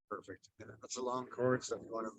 Perfect. Yeah, that's a long chord, so if you want to.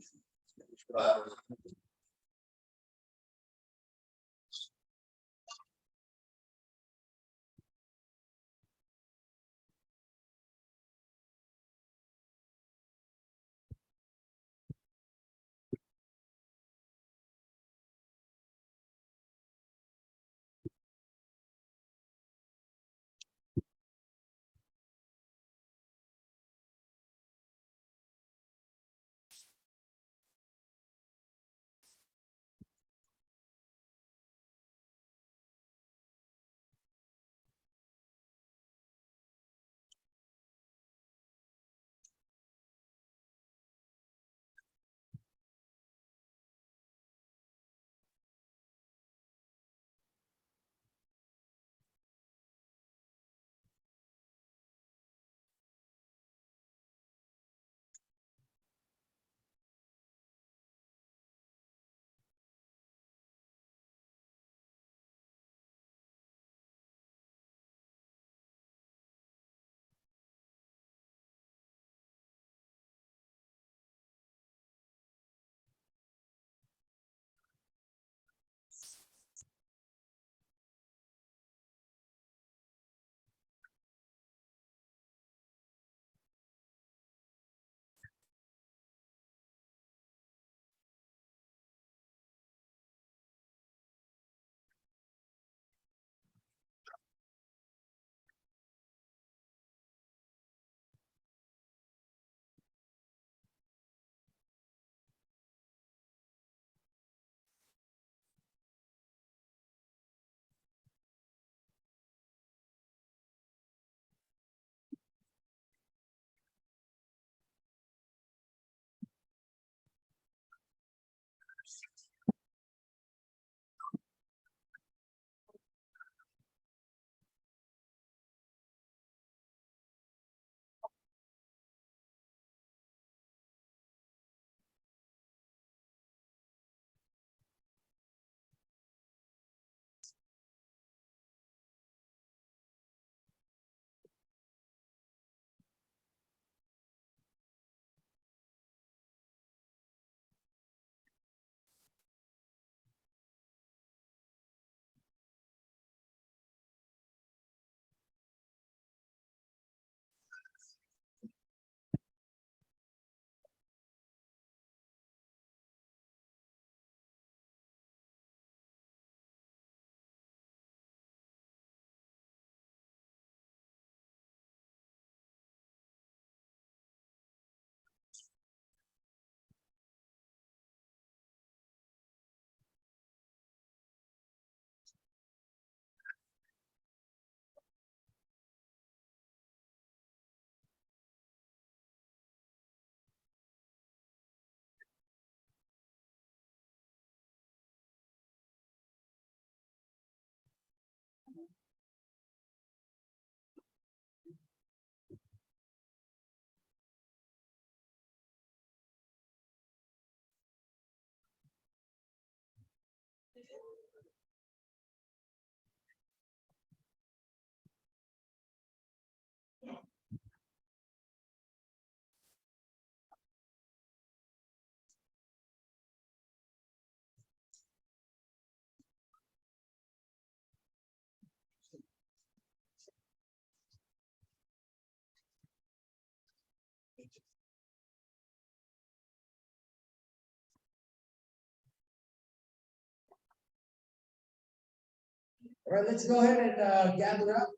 All right, let's go ahead and gather up.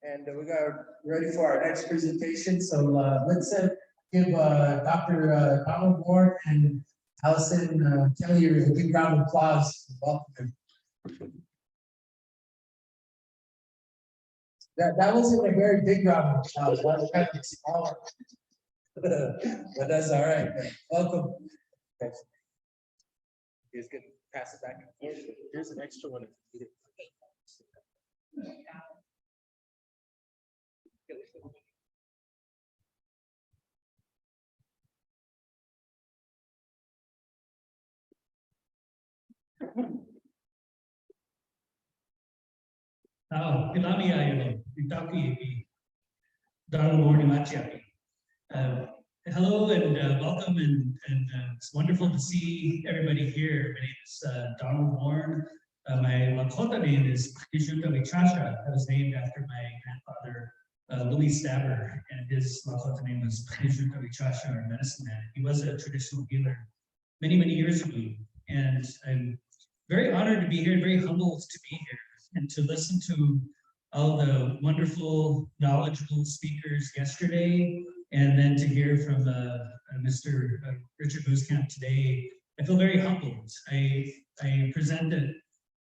And we got ready for our next presentation. So let's give Dr. Donald Warne and Allison Kelliher a big round of applause. Welcome. That wasn't a very big round of applause. That was kind of smaller. But that's all right. Welcome. Thanks. Here's good. Pass it back. Here's an extra one. Pilami ayo, itaki Donald Warne Machiaki. Uh, Hello and welcome, and it's wonderful to see everybody here. My name is Donald Warne. My Lakota name is Kishuta Vichasha. I was named after my grandfather, Louis Stabber, and his Lakota name was Kishuta Vichasha, or medicine man. He was a traditional healer many, many years ago. And I'm very honored to be here, very humbled to be here, and to listen to all the wonderful, knowledgeable speakers yesterday, and then to hear from Mr. Richard Booskamp today. I feel very humbled. I presented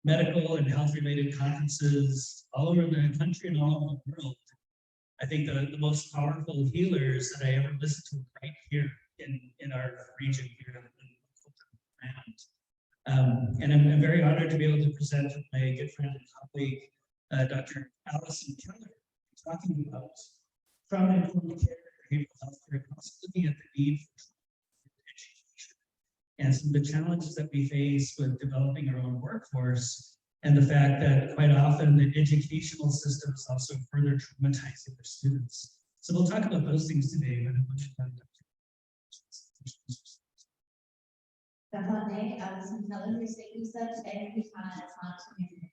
medical and health-related conferences all over the country and all over the world. I think the most powerful healers that I ever listened to right here in our region here in the land. And I'm very honored to be able to present with my good friend and colleague, Dr. Allison Kelliher, talking about trauma-informed care, behavioral health care, and also looking at the need for education and some of the challenges that we face with developing our own workforce, and the fact that quite often the educational system is also further traumatizing their students. So we'll talk about those things today, but I'm going to Warne, Allison Kelliher, Seikusa, today we found it's not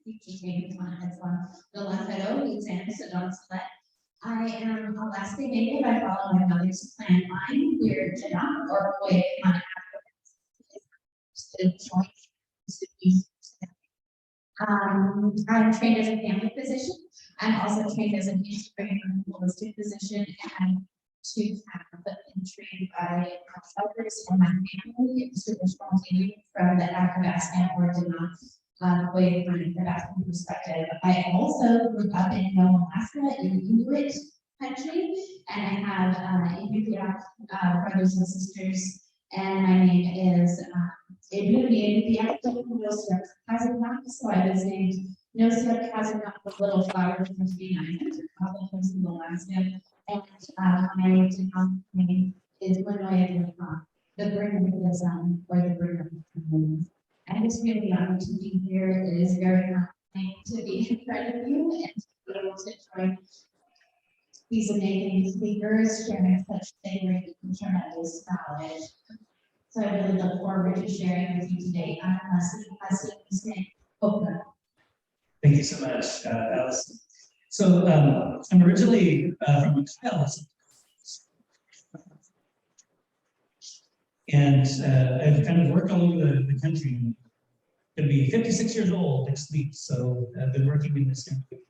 teaching it's on the left side of the don't select. I am Alaska Native. I follow my mother's clan line. We're Janam or Way on I'm trained as a family physician. I'm also trained as an integrated holistic physician, and to have been trained by others in my family to respond from the Athabascan or Denmark way from the Athabascan perspective. I also grew up in Nome, Alaska, in Inuit country, and I have Inupiaq brothers and sisters, and my name is Inupiaq, so I was named Nosiak Kazanok, the little flower from 29 in Alaska. And my name is Manoya, the bringer or the bringer. And it's really honored to be here. It is very humbling to be in front of you and to be able to join these amazing speakers sharing such sacred and tremendous knowledge. So I really look forward to sharing with you today. I'm Oprah. Thank you so much, Allison. So I'm originally from Allison, and I've kind of worked all over the country. I'm going to be 56 years old next week, so I've been working in this country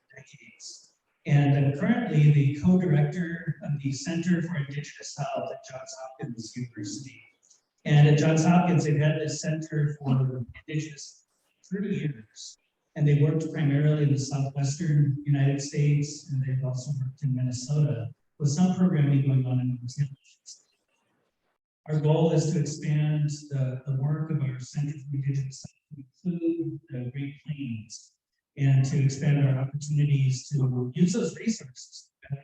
for decades. And I'm currently the co-director of the Center for Indigenous Health at Johns Hopkins University. And at Johns Hopkins, they've had this center for Indigenous 30 years. And they worked primarily in the southwestern United States, and they've also worked in Minnesota with some programming going on in those regions. Our goal is to expand the work of our Center for Indigenous Health to include the Great Plains, and to expand our opportunities to use those resources for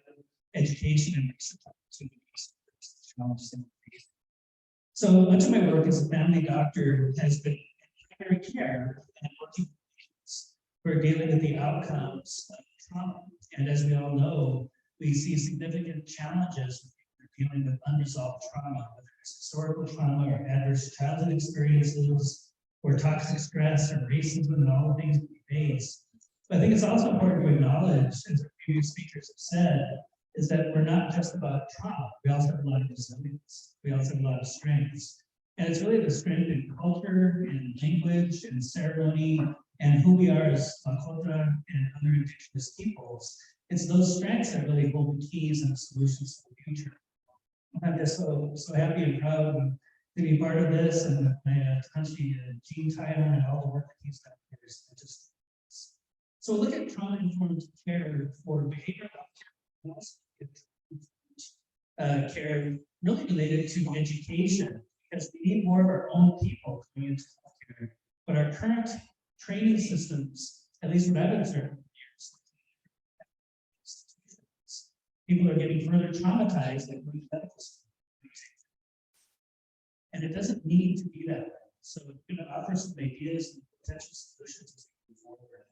education and research opportunities. So much of my work as a family doctor has been in primary care and working we're dealing with the outcomes of trauma. And as we all know, we see significant challenges with dealing with unresolved trauma, whether it's historical trauma or adverse childhood experiences, or toxic stress or racism and all the things that we face. But I think it's also important to acknowledge, as our previous speakers have said, is that we're not just about trauma. We also have a lot of resilience. We also have a lot of strengths. And it's really the strength in culture and language and ceremony and who we are as Lakota and other Indigenous peoples. It's those strengths that really hold the keys and the solutions to the future. I'm just so happy and proud to be part of this, and my country, Gene Tyler, and all the work that he's done here is just. So look at trauma-informed care for behavioral health care, really related to education, because we need more of our own people coming into healthcare. But our current training systems, at least what I've observed in years, people are getting further traumatized than going to medical school. And it doesn't need to be that way. So I'm going to offer some ideas and potential solutions as we move forward.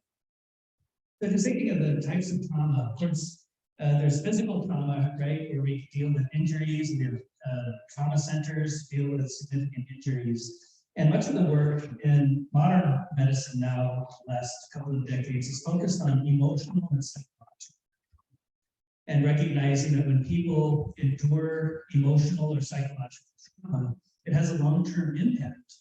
So just thinking of the types of trauma, of course, There's physical trauma, right, where we deal with injuries, and we have trauma centers deal with significant injuries. And much of the work in modern medicine now, the last couple of decades, is focused on emotional and psychological. And recognizing that when people endure emotional or psychological trauma, it has a long-term impact.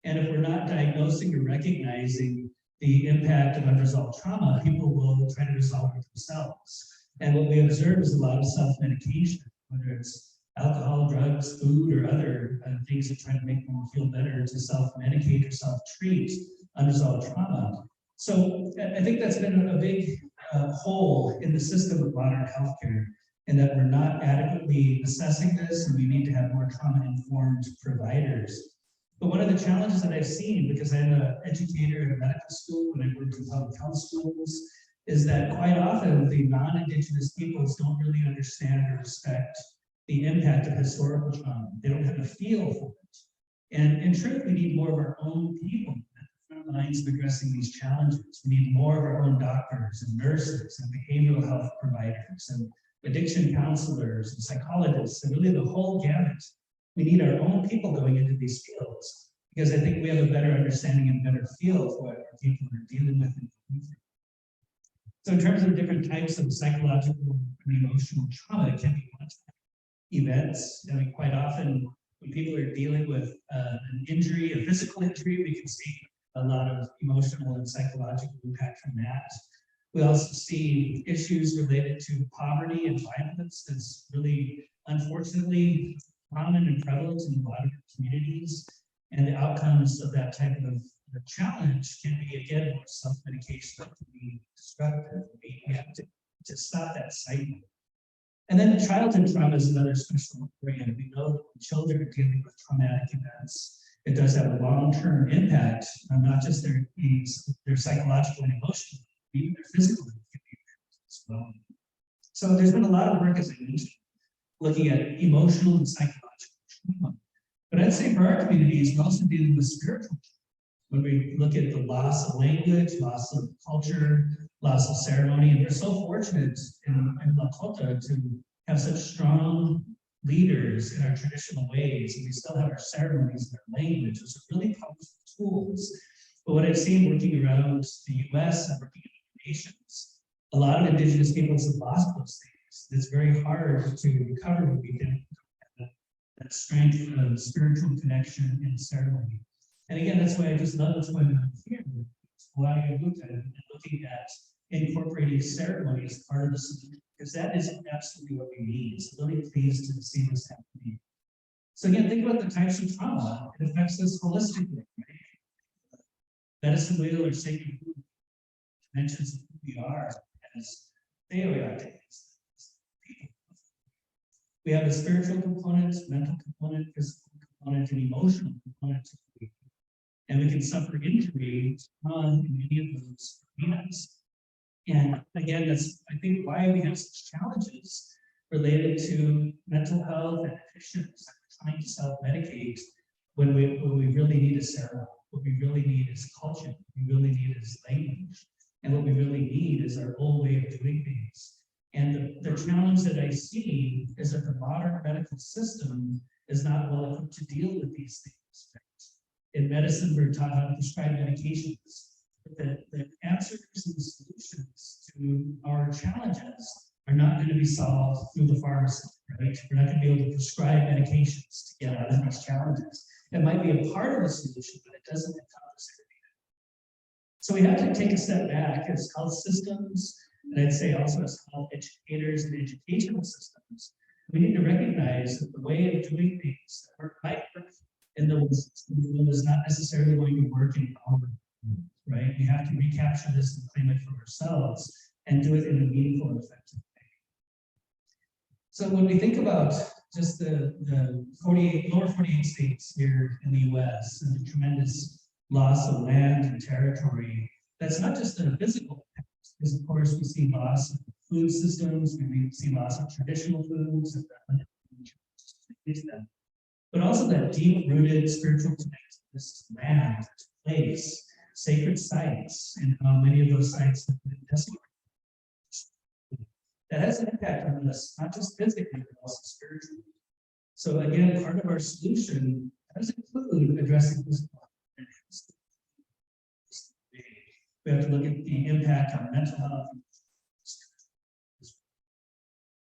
And if we're not diagnosing or recognizing the impact of unresolved trauma, people will try to resolve it themselves. And what we observe is a lot of self-medication, whether it's alcohol, drugs, food, or other things that try to make them feel better, to self-medicate or self-treat unresolved trauma. So I think that's been a big hole in the system of modern healthcare, and that we're not adequately assessing this, and we need to have more trauma-informed providers. But one of the challenges that I've seen, because I'm an educator at a medical school and I work in public health schools, is that quite often the non-Indigenous peoples don't really understand or respect the impact of historical trauma. They don't have a feel for it. And in truth, we need more of our own people at the front lines of addressing these challenges. We need more of our own doctors and nurses and behavioral health providers and addiction counselors and psychologists, and really the whole gamut. We need our own people going into these fields, because I think we have a better understanding and better feel for what our people are dealing with and going through. So in terms of different types of psychological and emotional trauma, it can be one-time events. I mean, quite often when people are dealing with an injury, a physical injury, we can see a lot of emotional and psychological impact from that. We also see issues related to poverty and violence that's really, unfortunately, common and prevalent in a lot of communities. And the outcomes of that type of challenge can be, again, more self-medication that can be destructive. We have to stop that cycle. And then childhood trauma is another special area. We know that when children are dealing with traumatic events, it does have a long-term impact on not just their psychological and emotional, but even their physical as well. So there's been a lot of work, as I mentioned, looking at emotional and psychological trauma. But I'd say for our communities, we're also dealing with spiritual trauma. When we look at the loss of language, loss of culture, loss of ceremony, and we're so fortunate in Lakota to have such strong leaders in our traditional ways, and we still have our ceremonies and our language, which are really powerful tools. But what I've seen working around the US and working in other nations, a lot of Indigenous peoples have lost those things. It's very hard to recover when we can have that strength of spiritual connection and ceremony. And again, that's why I just love what's going on here. Why I looked at it and looking at incorporating ceremony as part of the solution, because that is absolutely what we need. So really pleased to see what's happening. So again, think about the types of trauma. It affects us holistically, right? Medicine wheel or sacred food dimensions of who we are as theoites. We have a spiritual component, mental component, physical component, and emotional component to it. And we can suffer injury in many of those arenas. And again, that's, I think, why we have such challenges related to mental health and addictions. We're trying to self-medicate when we really need a ceremony. What we really need is culture. What we really need is language. And what we really need is our old way of doing things. And the challenge that I see is that the modern medical system is not well equipped to deal with these things. In medicine, we're taught how to prescribe medications. But the answers and the solutions to our challenges are not going to be solved through the pharmacy, right? We're not going to be able to prescribe medications to get out of these challenges. It might be a part of the solution, but it doesn't encompass everything. So we have to take a step back as health systems, and I'd say also as health educators and educational systems. We need to recognize that the way of doing things that might work in the system is not necessarily going to work in our, right? We have to recapture this and claim it for ourselves and do it in a meaningful and effective way. So when we think about just the lower 48 states here in the US and the tremendous loss of land and territory, that's not just a physical impact, because of course we see loss of food systems, we see loss of traditional foods, and but also that deep-rooted spiritual connectedness to land, to place, sacred sites, and how many of those sites have been desecrated. that has an impact on us, not just physically, but also spiritually. So again, part of our solution does include addressing physical health. We have to look at the impact on mental health.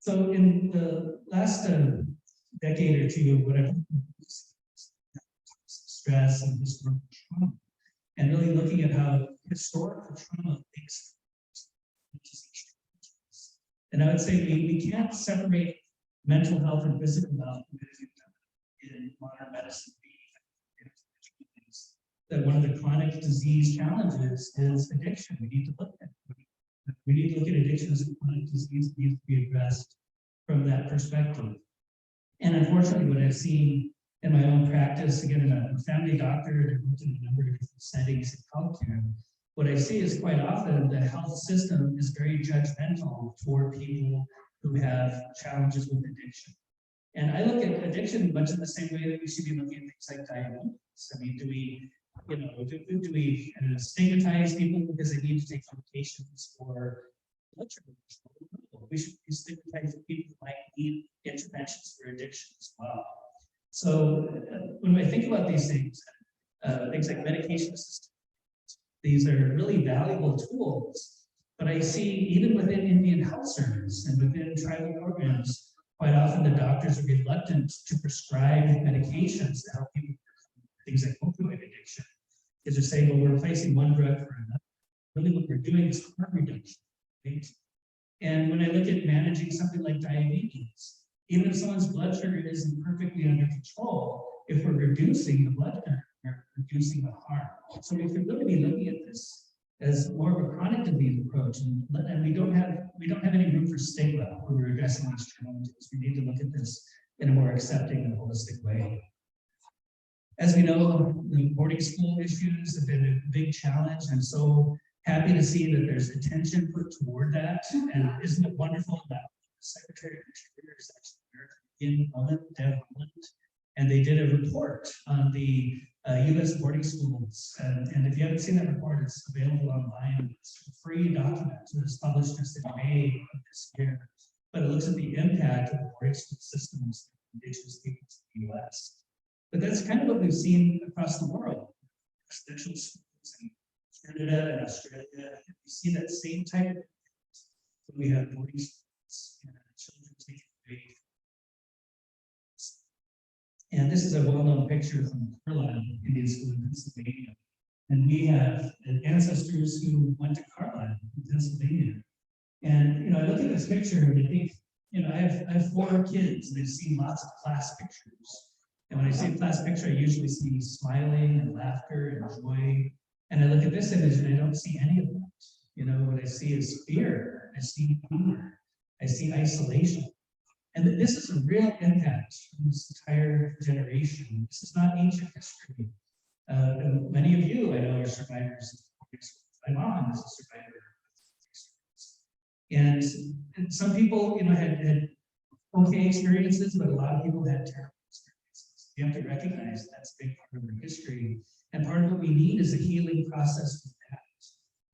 So in the last decade or two, whatever, stress and historical trauma, and really looking at how historical trauma makes. And I would say we can't separate mental health and physical health in modern medicine. That one of the chronic disease challenges is addiction. We need to look at it. We need to look at addiction as a chronic disease that needs to be addressed from that perspective. And unfortunately, what I've seen in my own practice, again, I'm a family doctor, I've worked in a number of different settings in healthcare. What I see is quite often the health system is very judgmental toward people who have challenges with addiction. And I look at addiction much in the same way that we should be looking at things like diabetes. I mean, do we stigmatize people because they need to take medications for blood sugar control? We should be stigmatizing people who might need interventions for addiction as well. So when I think about these things like medication assistance, these are really valuable tools. But I see even within Indian health service and within tribal programs, quite often the doctors are reluctant to prescribe medications to help people with things like opioid addiction. Because they're saying, well, we're replacing one drug for another. Really what we're doing is harm reduction, right? And when I look at managing something like diabetes, even if someone's blood sugar isn't perfectly under control, if we're reducing the blood sugar, we're reducing the harm. So we could really be looking at this as more of a chronic disease approach, and we don't have any room for stigma when we're addressing these challenges. We need to look at this in a more accepting and holistic way. As we know, the boarding school issues have been a big challenge. I'm so happy to see that there's attention put toward that. And isn't it wonderful that the Secretary of the Interior is actually in Holland, and they did a report on the U.S. boarding schools. And if you haven't seen that report, it's available online. It's a free document. It was published just in May of this year. But it looks at the impact of the boarding school systems on indigenous peoples in the U.S. But that's kind of what we've seen across the world. Residential schools in Canada and Australia, we see that same type of impact. So we have boarding schools and children taking away. And this is a well-known picture from Carlisle Indian School in Pennsylvania. And we have ancestors who went to Carlisle in Pennsylvania. And I look at this picture and I think, I have 4 kids and I've seen lots of class pictures. And when I see a class picture, I usually see smiling and laughter and joy. And I look at this image and I don't see any of that. What I see is fear. I see hunger. I see isolation. And this is a real impact on this entire generation. This is not ancient history. And many of you, I know, are survivors. My mom is a survivor. And some people, had okay experiences, but a lot of people had terrible experiences. You have to recognize that's a big part of our history. And part of what we need is a healing process for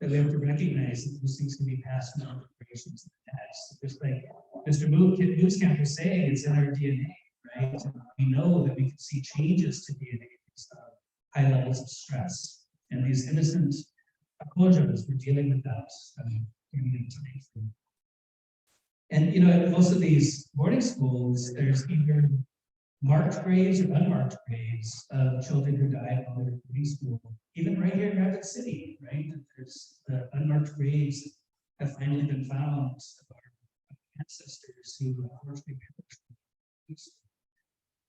that we have to recognize that those things can be passed on generations next. Just like Mr. Mooskamp was saying, it's in our DNA, right? And we know that we can see changes to DNA based on high levels of stress. And these innocent Akojas were dealing with that. And at most of these boarding schools, there's either marked graves or unmarked graves of children who died while they were in boarding school. Even right here in Rapid City, right? There's the unmarked graves have finally been found of our ancestors who unfortunately perished.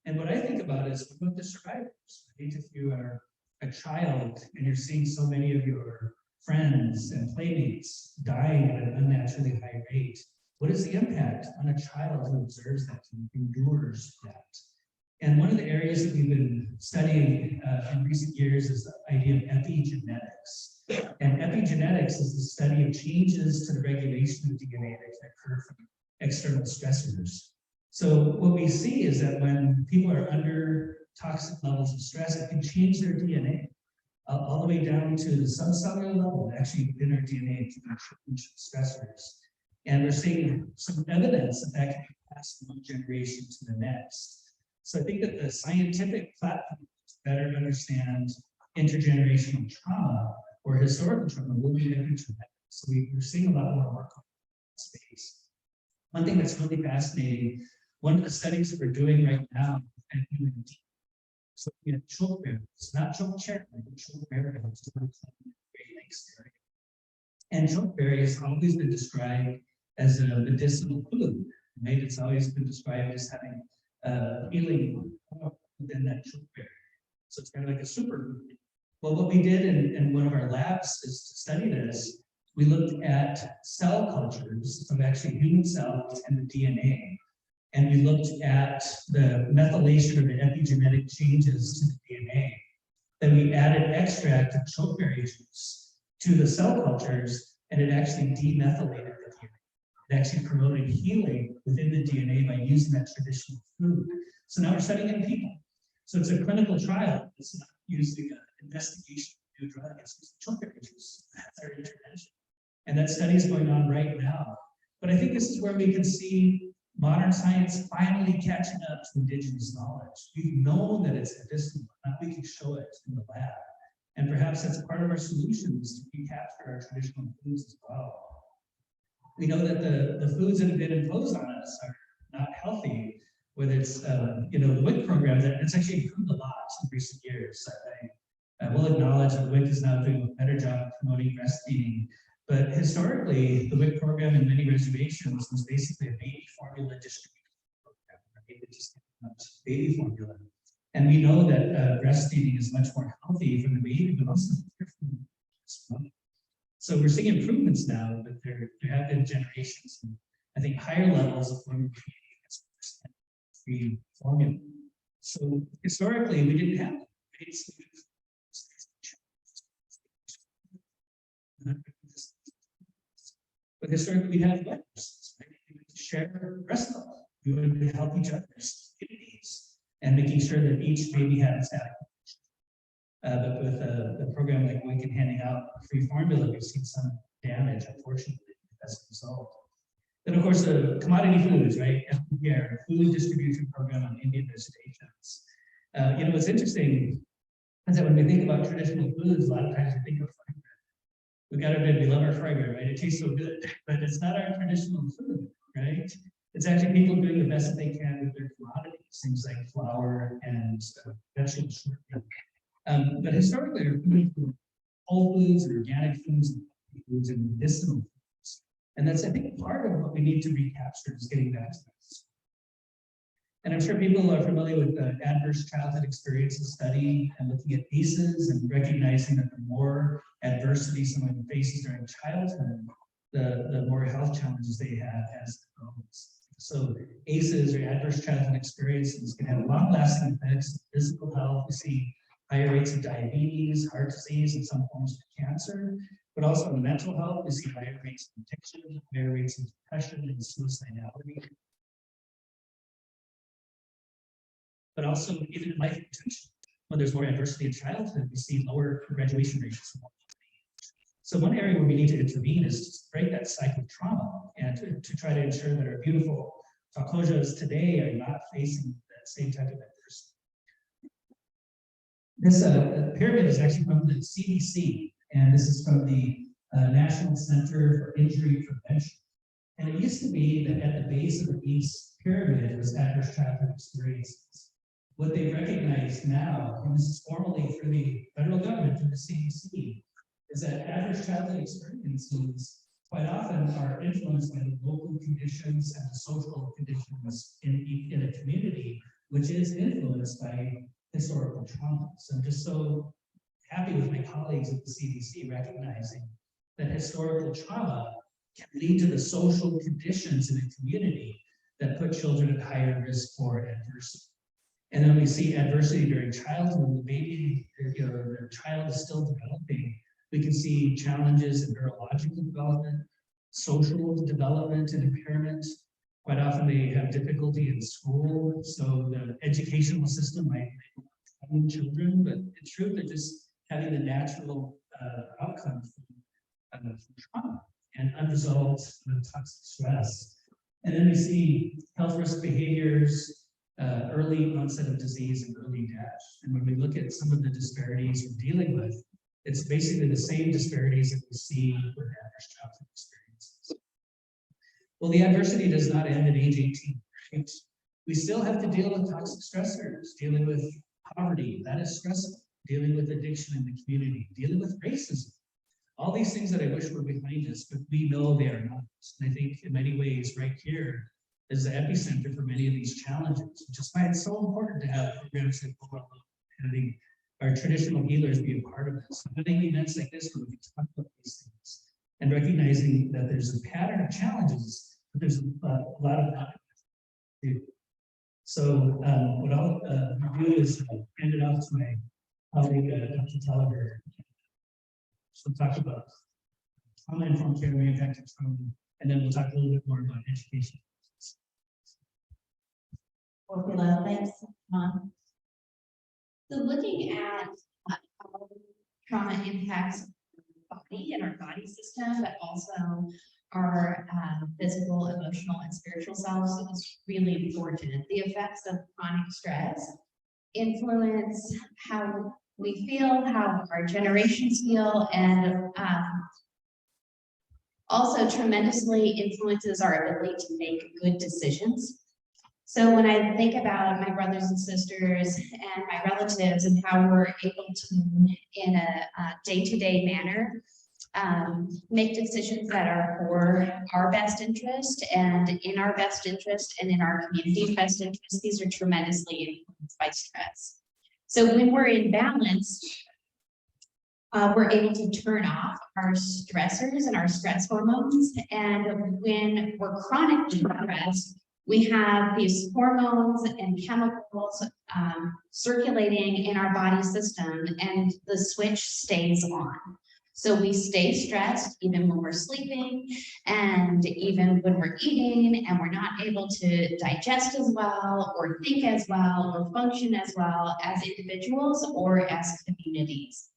And what I think about is what about the survivors? Right? If you are a child and you're seeing so many of your friends and playmates dying at an unnaturally high rate, what is the impact on a child who observes that and endures that? And one of the areas that we've been studying in recent years is the idea of epigenetics. And epigenetics is the study of changes to the regulation of DNA that occur from external stressors. So what we see is that when people are under toxic levels of stress, it can change their DNA all the way down to the subcellular level, actually within our DNA, to change stressors. And we're seeing some evidence that that can be passed from one generation to the next. So I think that the scientific platform to better understand intergenerational trauma or historical trauma will be very tremendous. So we're seeing a lot more work on that space. One thing that's really fascinating, one of the studies that we're doing right now at UNT, so looking at choke berries, not choke cherry, but choke berries, Great Lakes area. And choke berry has always been described as a medicinal food, right? It's always been described as having healing within that choke berry. So it's kind of like a superfood. Well, what we did in one of our labs is to study this. We looked at cell cultures of actually human cells and the DNA. And we looked at the methylation or the epigenetic changes to the DNA. Then we added extract of chokeberry juice to the cell cultures, and it actually demethylated the DNA. It actually promoted healing within the DNA by using that traditional food. So now we're studying in people. So it's a clinical trial. It's not using an investigation of new drug. It's just chokeberry juice. That's our intervention. And that study is going on right now. But I think this is where we can see modern science finally catching up to indigenous knowledge. We've known that it's medicinal, now we can show it in the lab. And perhaps that's part of our solutions to recapture our traditional foods as well. We know that the foods that have been imposed on us are not healthy, whether it's the WIC program, that it's actually improved a lot in recent years. I will acknowledge that WIC is now doing a better job of promoting breastfeeding. But historically, the WIC program in many reservations was basically a baby formula distribution program. Right? It just baby formula. And we know that breastfeeding is much more healthy for the baby, but also so we're seeing improvements now, but there have been generations, and I think higher levels of formula free formula. So historically, we didn't have it. But historically, we have letters, right? We would share breast milk. We would help each other's communities and making sure that each baby has adequate. But with a program like WIC and handing out free formula, we've seen some damage, unfortunately, as a result. Then, of course, the commodity foods, right? FDR, food distribution program on Indian reservations. What's interesting is that when we think about traditional foods, a lot of times we think of fried bread. We got our bread, we love our fried bread, right? It tastes so good, but it's not our traditional food, right? It's actually people doing the best that they can with their commodities, things like flour and vegetables. But historically, our food were whole foods and organic foods and medicinal foods. And that's, I think, part of what we need to recapture is getting back to this. And I'm sure people are familiar with the adverse childhood experiences study and looking at ACEs and recognizing that the more adversity someone faces during childhood, the more health challenges they have as adults. So ACEs or adverse childhood experiences can have long-lasting effects on physical health. We see higher rates of diabetes, heart disease, and some forms of cancer, but also in mental health, we see higher rates of addiction, higher rates of depression and suicidality. But also even in life intention, when there's more adversity in childhood, we see lower graduation rates. So one area where we need to intervene is to break that cycle of trauma and to try to ensure that our beautiful Takojas today are not facing that same type of adversity. This pyramid is actually from the CDC, and this is from the National Center for Injury Prevention. And it used to be that at the base of the pyramid was adverse childhood experiences. What they recognize now, and this is formally through the federal government, through the CDC, is that adverse childhood experiences quite often are influenced by the local conditions and the social conditions in a community, which is influenced by historical trauma. So I'm just so happy with my colleagues at the CDC recognizing that historical trauma can lead to the social conditions in a community that put children at higher risk for adversity. And then we see adversity during childhood when the baby, their child is still developing. We can see challenges in neurological development, social development and impairment. Quite often they have difficulty in school, so the educational system might train children, but in truth, they're just having the natural outcome from trauma. and unresolved toxic stress. And then we see health risk behaviors, early onset of disease, and early death. And when we look at some of the disparities we're dealing with, it's basically the same disparities that we see with average childhood experiences. Well, the adversity does not end at age 18, right? We still have to deal with toxic stressors, dealing with poverty, that is stressful, dealing with addiction in the community, dealing with racism. All these things that I wish were behind us, but we know they are not. And I think in many ways, right here is the epicenter for many of these challenges, which is why it's so important to have programs like having our traditional healers be a part of this. Having events like this where we can talk about these things and recognizing that there's a pattern of challenges, but there's a lot of that to do. So what I'll do is hand it off to my colleague, Dr. Kelliher. So we'll talk about trauma-informed care, impact of trauma, and then we'll talk a little bit more about education. Thanks. So looking at how trauma impacts our body and our body system, but also our physical, emotional, and spiritual selves is really important. The effects of chronic stress influence how we feel, how our generations feel, and also tremendously influences our ability to make good decisions. So when I think about my brothers and sisters and my relatives and how we're able to, in a day-to-day manner, make decisions that are for our best interest and in our best interest and in our community's best interest, these are tremendously influenced by stress. So when we're in balance, we're able to turn off our stressors and our stress hormones. And when we're chronically stressed, we have these hormones and chemicals circulating in our body system, and the switch stays on. So we stay stressed even when we're sleeping and even when we're eating, and we're not able to digest as well or think as well or function as well as individuals or as communities.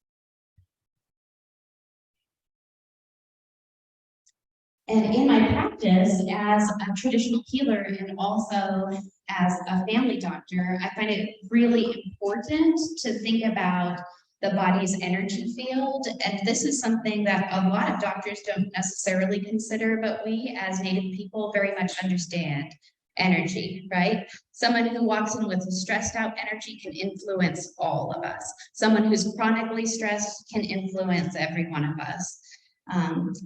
And in my practice as a traditional healer and also as a family doctor, I find it really important to think about the body's energy field. And this is something that a lot of doctors don't necessarily consider, but we as Native people very much understand energy, right? Someone who walks in with a stressed out energy can influence all of us. Someone who's chronically stressed can influence every one of us.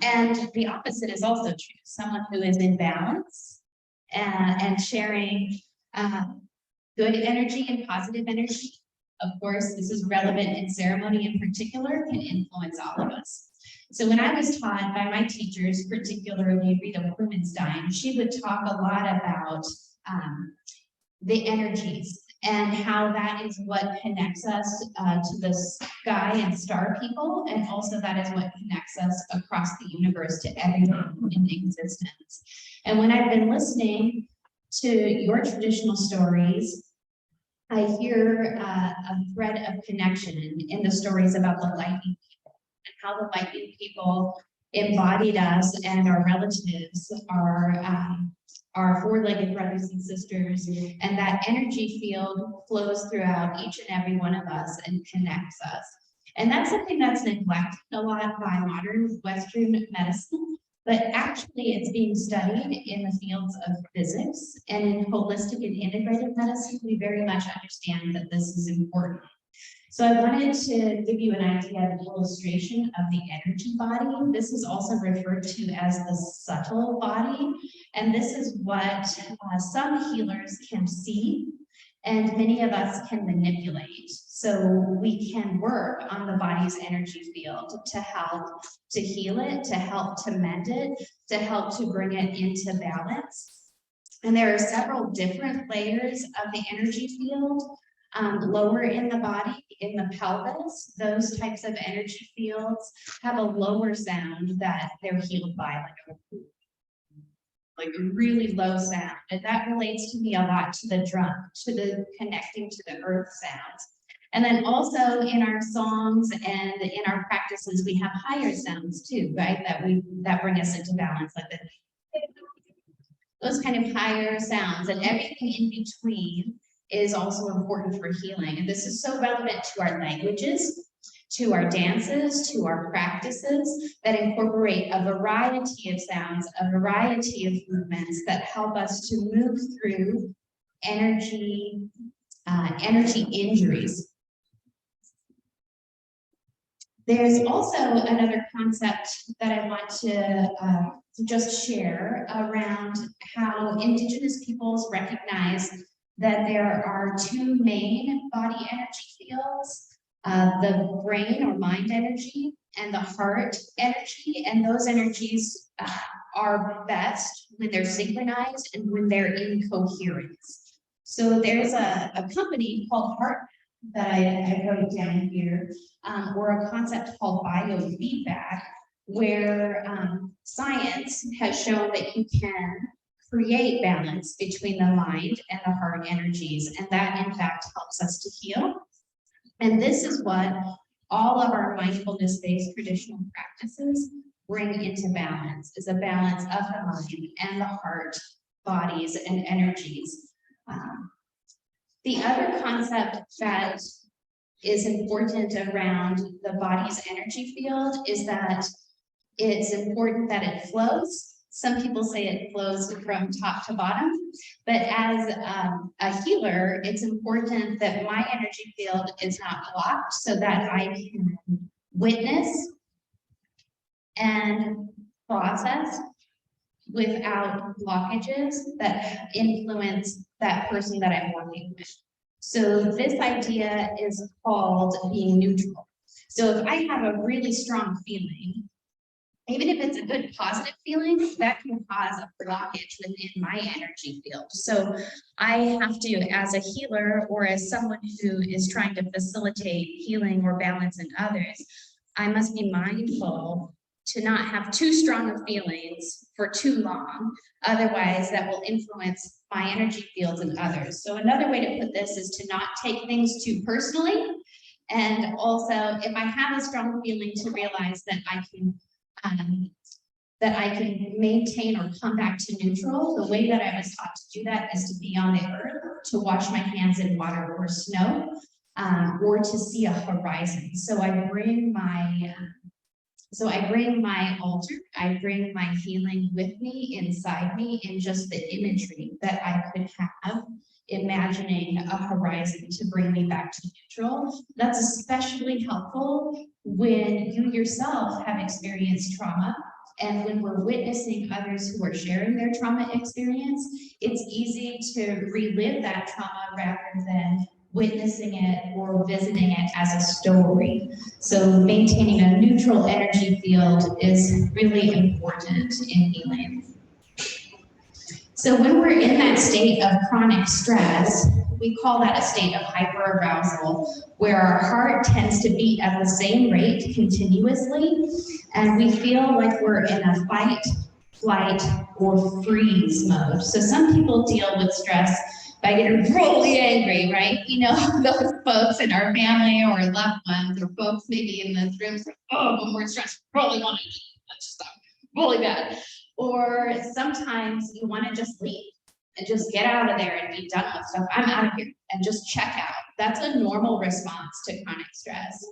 And the opposite is also true. Someone who is in balance and sharing good energy and positive energy, of course, this is relevant in ceremony in particular, can influence all of us. So when I was taught by my teachers, particularly Rita Blumenstein, she would talk a lot about the energies and how that is what connects us to the sky and star people, and also that is what connects us across the universe to everyone in existence. And when I've been listening to your traditional stories, I hear a thread of connection in the stories about the lightning people and how the lightning people embodied us and our relatives, our four-legged brothers and sisters, and that energy field flows throughout each and every one of us and connects us. And that's something that's neglected a lot by modern Western medicine, but actually it's being studied in the fields of physics, and in holistic and integrated medicine, we very much understand that this is important. So I wanted to give you an idea of an illustration of the energy body. This is also referred to as the subtle body. And this is what some healers can see and many of us can manipulate. So we can work on the body's energy field to help to heal it, to help to mend it, to help to bring it into balance. And there are several different layers of the energy field. Lower in the body, in the pelvis, those types of energy fields have a lower sound that they're healed by, like a really low sound. And that relates to me a lot to the drum, to the connecting to the earth sounds. And then also in our songs and in our practices, we have higher sounds too, right? That bring us into balance, like those kind of higher sounds, and everything in between is also important for healing. And this is so relevant to our languages, to our dances, to our practices that incorporate a variety of sounds, a variety of movements that help us to move through energy injuries. There's also another concept that I want to just share around how Indigenous peoples recognize that there are two main body energy fields, the brain or mind energy and the heart energy, and those energies are best when they're synchronized and when they're in coherence. So there's a company called Heart that I wrote down here, or a concept called biofeedback, where science has shown that you can create balance between the mind and the heart energies, and that in fact helps us to heal. And this is what all of our mindfulness-based traditional practices bring into balance, is a balance of the mind and the heart, bodies, and energies. The other concept that is important around the body's energy field is that it's important that it flows. Some people say it flows from top to bottom, but as a healer, it's important that my energy field is not blocked so that I can witness and process without blockages that influence that person that I'm working with. So this idea is called being neutral. So if I have a really strong feeling, even if it's a good positive feeling, that can cause a blockage within my energy field. So I have to, as a healer or as someone who is trying to facilitate healing or balance in others, I must be mindful to not have too strong of feelings for too long. Otherwise, that will influence my energy fields and others. So another way to put this is to not take things too personally. And also, if I have a strong feeling, to realize that I can maintain or come back to neutral. The way that I was taught to do that is to be on the earth, to wash my hands in water or snow, or to see a horizon. So I bring my altar, I bring my healing with me, inside me, in just the imagery that I could have, imagining a horizon to bring me back to neutral. That's especially helpful when you yourself have experienced trauma, and when we're witnessing others who are sharing their trauma experience. It's easy to relive that trauma rather than witnessing it or visiting it as a story. So maintaining a neutral energy field is really important in healing. So when we're in that state of chronic stress, we call that a state of hyperarousal, where our heart tends to beat at the same rate continuously, and we feel like we're in a fight, flight, or freeze mode. So some people deal with stress by getting really angry, right? You know, those folks in our family or loved ones, or folks maybe in this room say, oh, when we're stressed, we really want to eat that stuff, really bad. Or sometimes you want to just leave and just get out of there and be done with stuff. I'm out of here, and just check out. That's a normal response to chronic stress.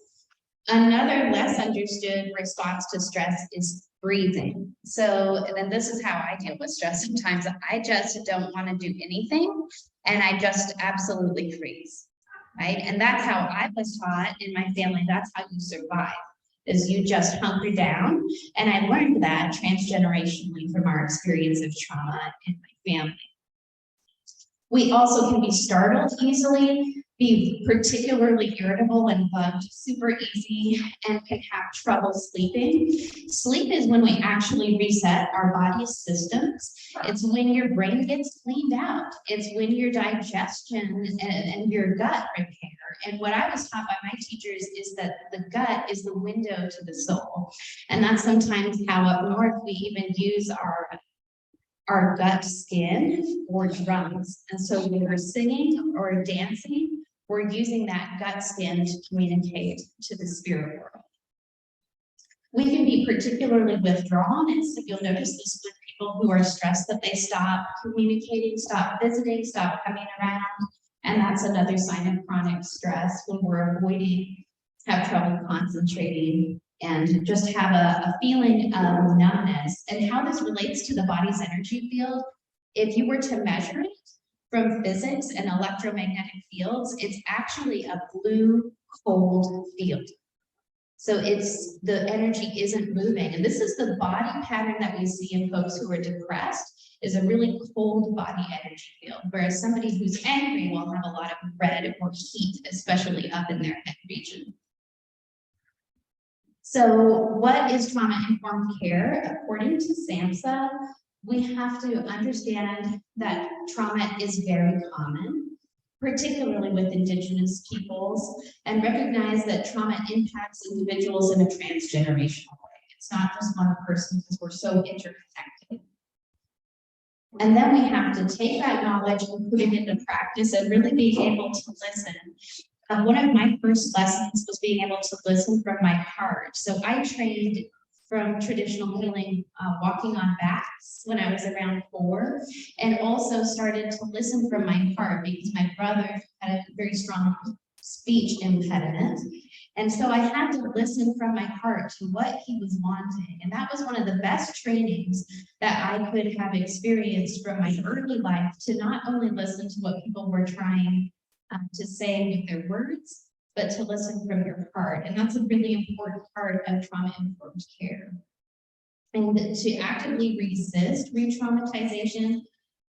Another less understood response to stress is breathing. So then this is how I deal with stress. Sometimes I just don't want to do anything, and I just absolutely freeze, right? And that's how I was taught in my family. That's how you survive, is you just hunker down. And I learned that transgenerationally from our experience of trauma in my family. We also can be startled easily, be particularly irritable and bugged super easy, and can have trouble sleeping. Sleep is when we actually reset our body's systems. It's when your brain gets cleaned out. It's when your digestion and your gut repair. And what I was taught by my teachers is that the gut is the window to the soul. And that's sometimes how up north we even use our gut skin or drums. And so when we're singing or dancing, we're using that gut skin to communicate to the spirit world. We can be particularly withdrawn, and so you'll notice this with people who are stressed that they stop communicating, stop visiting, stop coming around. And that's another sign of chronic stress when we're avoiding, have trouble concentrating, and just have a feeling of numbness. And how this relates to the body's energy field, if you were to measure it from physics and electromagnetic fields, it's actually a blue, cold field. So it's, the energy isn't moving. And this is the body pattern that we see in folks who are depressed, is a really cold body energy field, whereas somebody who's angry will have a lot of red or heat, especially up in their head region. So what is trauma-informed care? According to SAMHSA, we have to understand that trauma is very common, particularly with Indigenous peoples, and recognize that trauma impacts individuals in a transgenerational way. It's not just one person, because we're so interconnected. And then we have to take that knowledge and put it into practice and really be able to listen. One of my first lessons was being able to listen from my heart. So I trained from traditional healing, walking on backs when I was around 4, and also started to listen from my heart because my brother had a very strong speech impediment. And so I had to listen from my heart to what he was wanting. And that was one of the best trainings that I could have experienced from my early life, to not only listen to what people were trying to say with their words, but to listen from your heart. And that's a really important part of trauma-informed care. And to actively resist re-traumatization,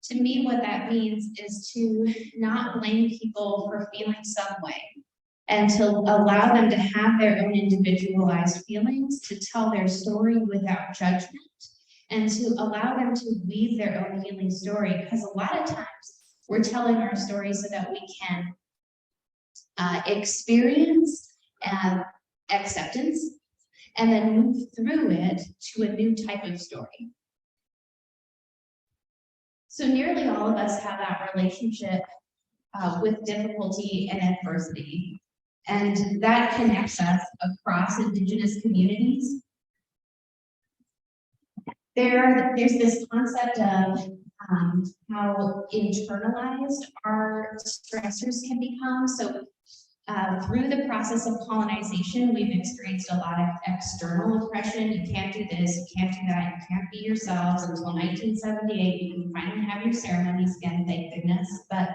to me, what that means is to not blame people for feeling some way, and to allow them to have their own individualized feelings, to tell their story without judgment, and to allow them to weave their own healing story. Because a lot of times we're telling our story so that we can experience acceptance, and then move through it to a new type of story. So nearly all of us have that relationship with difficulty and adversity, and that connects us across Indigenous communities. There's this concept of how internalized our stressors can become. So through the process of colonization, we've experienced a lot of external oppression. You can't do this, you can't do that, you can't be yourselves until 1978. You can finally have your ceremonies again, thank goodness. But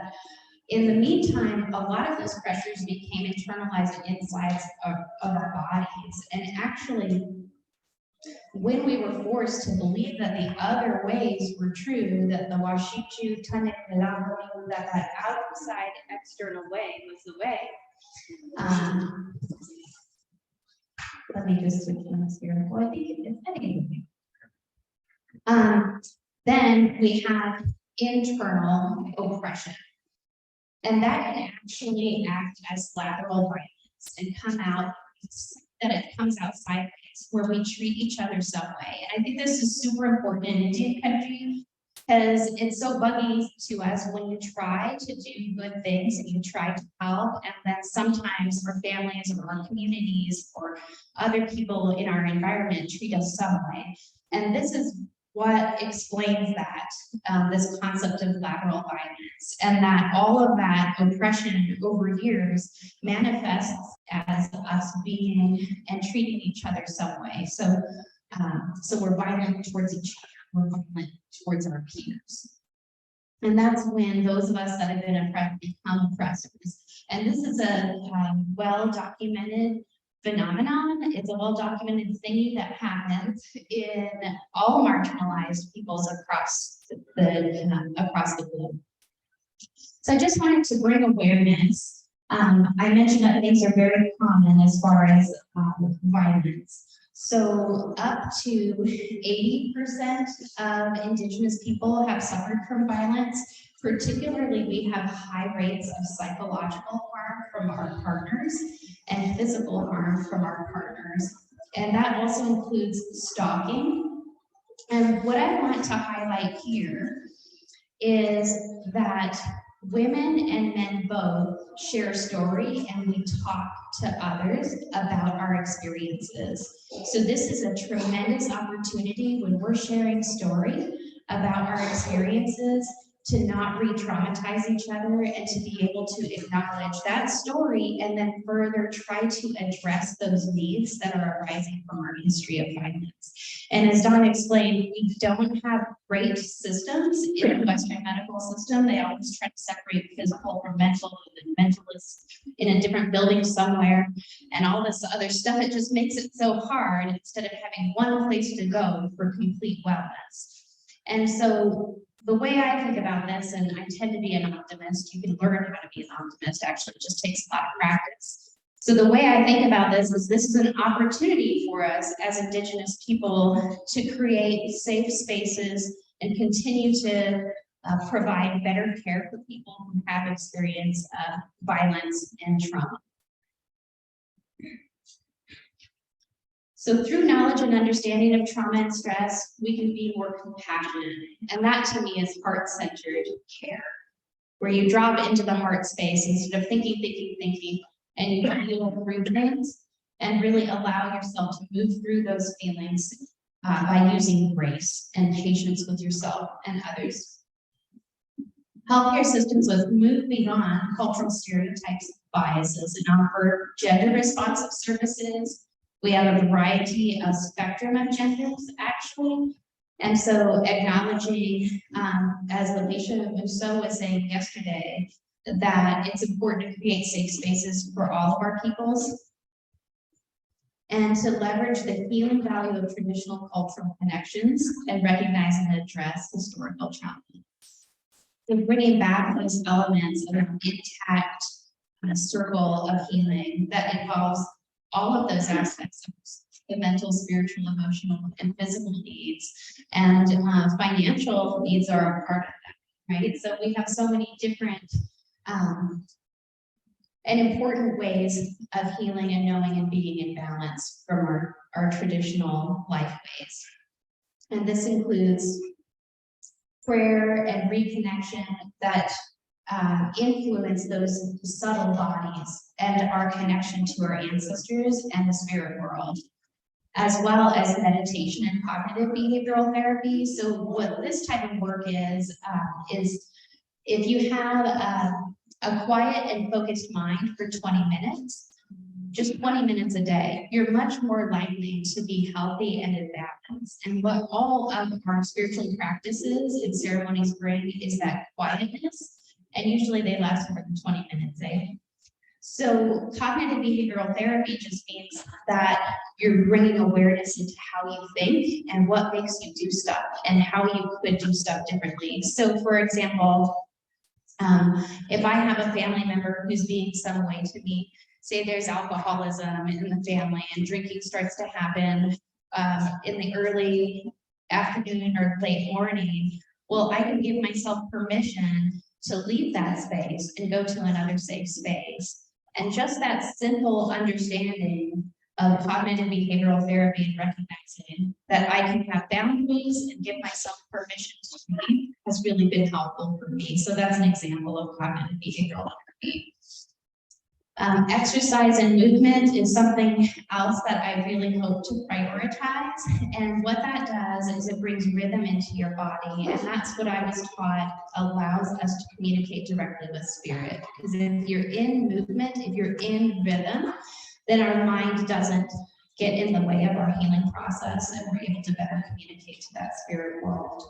in the meantime, a lot of those pressures became internalized inside of our bodies. And actually, when we were forced to believe that the other ways were true, that the Washichu, Tanek, that outside external way was the way. Let me just switch this here. Well, I think it's anything. Then we have internal oppression. And that can actually act as lateral violence and come out, that it comes out sideways, where we treat each other some way. And I think this is super important in Indian country, because it's so buggy to us when you try to do good things and you try to help, and then sometimes our families or our communities or other people in our environment treat us some way. And this is what explains that, this concept of lateral violence, and that all of that oppression over years manifests as us being and treating each other some way. So, so we're violent towards each other, we're violent towards our peers. And that's when those of us that have been oppressed become oppressors. And this is a well-documented phenomenon. It's a well-documented thing that happens in all marginalized peoples across the globe. So I just wanted to bring awareness. I mentioned that things are very common as far as violence. So up to 80% of Indigenous people have suffered from violence. Particularly, we have high rates of psychological harm from our partners and physical harm from our partners. And that also includes stalking. And what I want to highlight here is that women and men both share a story, and we talk to others about our experiences. So this is a tremendous opportunity when we're sharing story about our experiences to not re-traumatize each other and to be able to acknowledge that story and then further try to address those needs that are arising from our history of violence. And as Dawn explained, we don't have great systems in the Western medical system. They always try to separate physical from mental, and mental is in a different building somewhere, and all this other stuff. It just makes it so hard instead of having one place to go for complete wellness. And so the way I think about this, and I tend to be an optimist, you can learn how to be an optimist, actually, it just takes a lot of practice. So the way I think about this is an opportunity for us as Indigenous people to create safe spaces and continue to provide better care for people who have experienced violence and trauma. So through knowledge and understanding of trauma and stress, we can be more compassionate. And that to me is heart-centered care, where you drop into the heart space instead of thinking, and you feel through things and really allow yourself to move through those feelings by using grace and patience with yourself and others. Healthcare systems with move beyond cultural stereotypes and biases and offer gender-responsive services. We have a variety of spectrum of genders, actually. And so acknowledging, as Alicia Musso was saying yesterday, that it's important to create safe spaces for all of our peoples and to leverage the healing value of traditional cultural connections and recognize and address historical trauma. So bringing back those elements of an intact circle of healing that involves all of those aspects of the mental, spiritual, emotional, and physical needs, and financial needs are a part of that, right? So we have so many different and important ways of healing and knowing and being in balance from our traditional life ways. And this includes prayer and reconnection that influence those subtle bodies and our connection to our ancestors and the spirit world, as well as meditation and cognitive behavioral therapy. So what this type of work is if you have a quiet and focused mind for 20 minutes, just 20 minutes a day, you're much more likely to be healthy and in balance. And what all of our spiritual practices and ceremonies bring is that quietness, and usually they last more than 20 minutes, eh? So cognitive behavioral therapy just means that you're bringing awareness into how you think and what makes you do stuff and how you could do stuff differently. So for example, if I have a family member who's being some way to me, say there's alcoholism in the family and drinking starts to happen in the early afternoon or late morning, well, I can give myself permission to leave that space and go to another safe space. And just that simple understanding of cognitive behavioral therapy and recognizing that I can have boundaries and give myself permission to leave has really been helpful for me. So that's an example of cognitive behavioral therapy. Exercise and movement is something else that I really hope to prioritize. And what that does is it brings rhythm into your body. And that's what I was taught allows us to communicate directly with spirit. Because if you're in movement, if you're in rhythm, then our mind doesn't get in the way of our healing process and we're able to better communicate to that spirit world.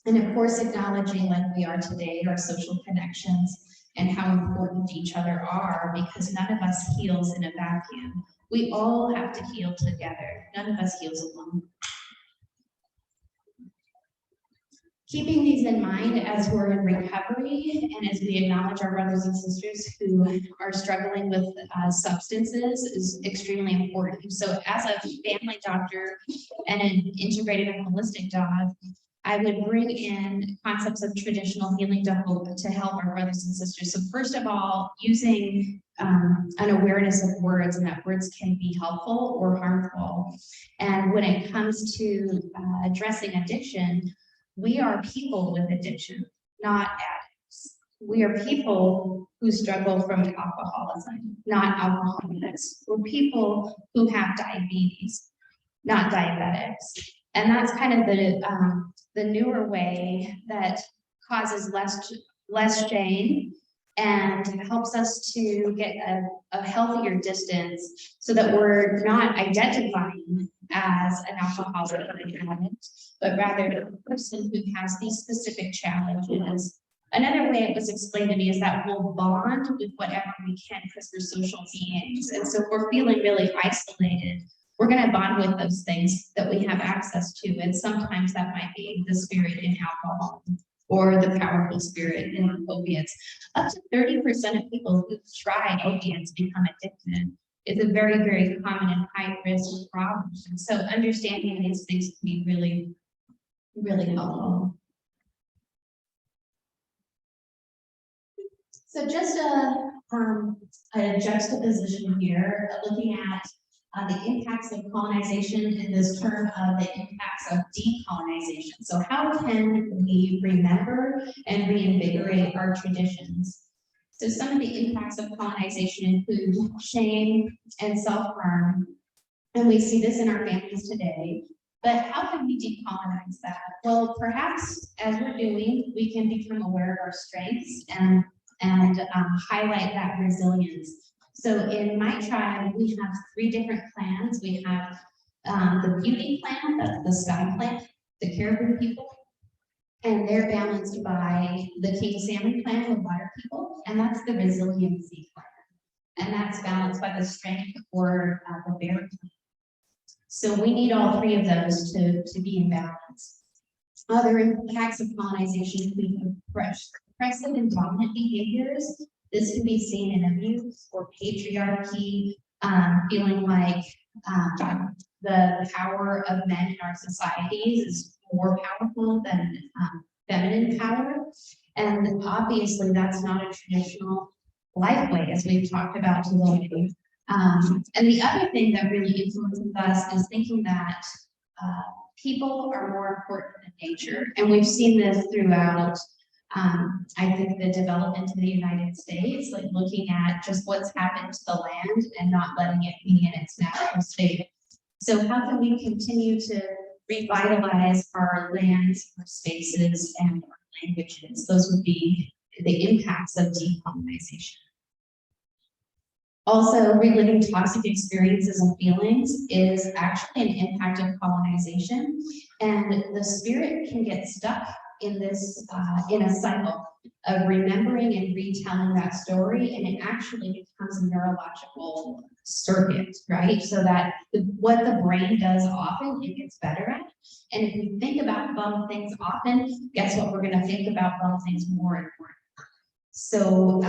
And of course, acknowledging like we are today, our social connections and how important each other are, because none of us heals in a vacuum. We all have to heal together. None of us heals alone. Keeping these in mind as we're in recovery and as we acknowledge our brothers and sisters who are struggling with substances is extremely important. So as a family doctor and an integrated and holistic doc, I would bring in concepts of traditional healing to help our brothers and sisters. So first of all, using an awareness of words, and that words can be helpful or harmful. And when it comes to addressing addiction, we are people with addiction, not addicts. We are people who struggle from alcoholism, not alcoholics. We're people who have diabetes, not diabetics. And that's kind of the newer way that causes less shame and helps us to get a healthier distance so that we're not identifying as an alcoholic or an addict, but rather a person who has these specific challenges. Another way it was explained to me is that we'll bond with whatever we can because we're social beings. And so if we're feeling really isolated, we're going to bond with those things that we have access to. And sometimes that might be the spirit in alcohol or the powerful spirit in opiates. Up to 30% of people who try opiates become addicted. It's a very, very common and high risk problem. And so understanding these things can be really, really helpful. So just a juxtaposition here, looking at the impacts of colonization in this term of the impacts of decolonization. So how can we remember and reinvigorate our traditions? So some of the impacts of colonization include shame and self-harm, and we see this in our families today. But how can we decolonize that? Well, perhaps as we're doing, we can become aware of our strengths and highlight that resilience. So in my tribe, we have 3 different clans. We have the beauty clan, that's the sky clan, the caribou people, and they're balanced by the king salmon clan, the water people, and that's the resiliency clan. And that's balanced by the strength or the bear clan. So we need all 3 of those to be in balance. Other impacts of colonization include oppressive and dominant behaviors. This can be seen in abuse or patriarchy, feeling like the power of men in our societies is more powerful than feminine power. And obviously that's not a traditional life way, as we've talked about today. And the other thing that really influences us is thinking that people are more important than nature. And we've seen this throughout I think the development in the United States, like looking at just what's happened to the land and not letting it be in its natural state. So how can we continue to revitalize our lands, our spaces, and our languages? Those would be the impacts of decolonization. Also, reliving toxic experiences and feelings is actually an impact of colonization, and the spirit can get stuck in this in a cycle of remembering and retelling that story, and it actually becomes a neurological circuit, right? So that what the brain does often, it gets better at. And if we think about bum things often, guess what? We're going to think about bum things more and more. So,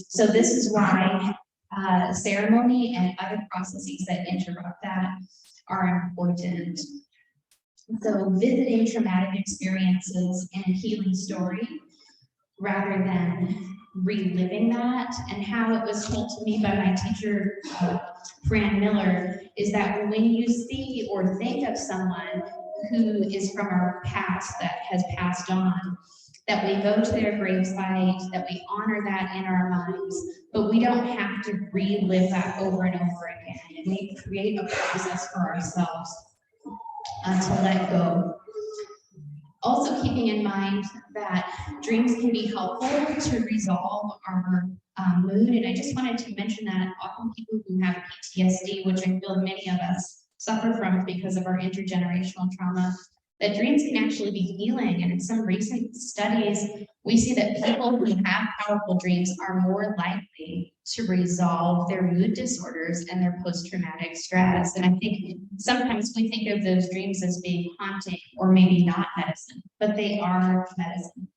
so this is why ceremony and other processes that interrupt that are important. So visiting traumatic experiences and healing story rather than reliving that. And how it was told to me by my teacher, Fran Miller, is that when you see or think of someone who is from our past that has passed on, that we go to their gravesite, that we honor that in our minds, but we don't have to relive that over and over again. And we create a process for ourselves to let go. Also keeping in mind that dreams can be helpful to resolve our mood. And I just wanted to mention that often people who have PTSD, which I feel many of us suffer from because of our intergenerational trauma, that dreams can actually be healing. And in some recent studies, we see that people who have powerful dreams are more likely to resolve their mood disorders and their post-traumatic stress. And I think sometimes we think of those dreams as being haunting or maybe not medicine, but they are medicine.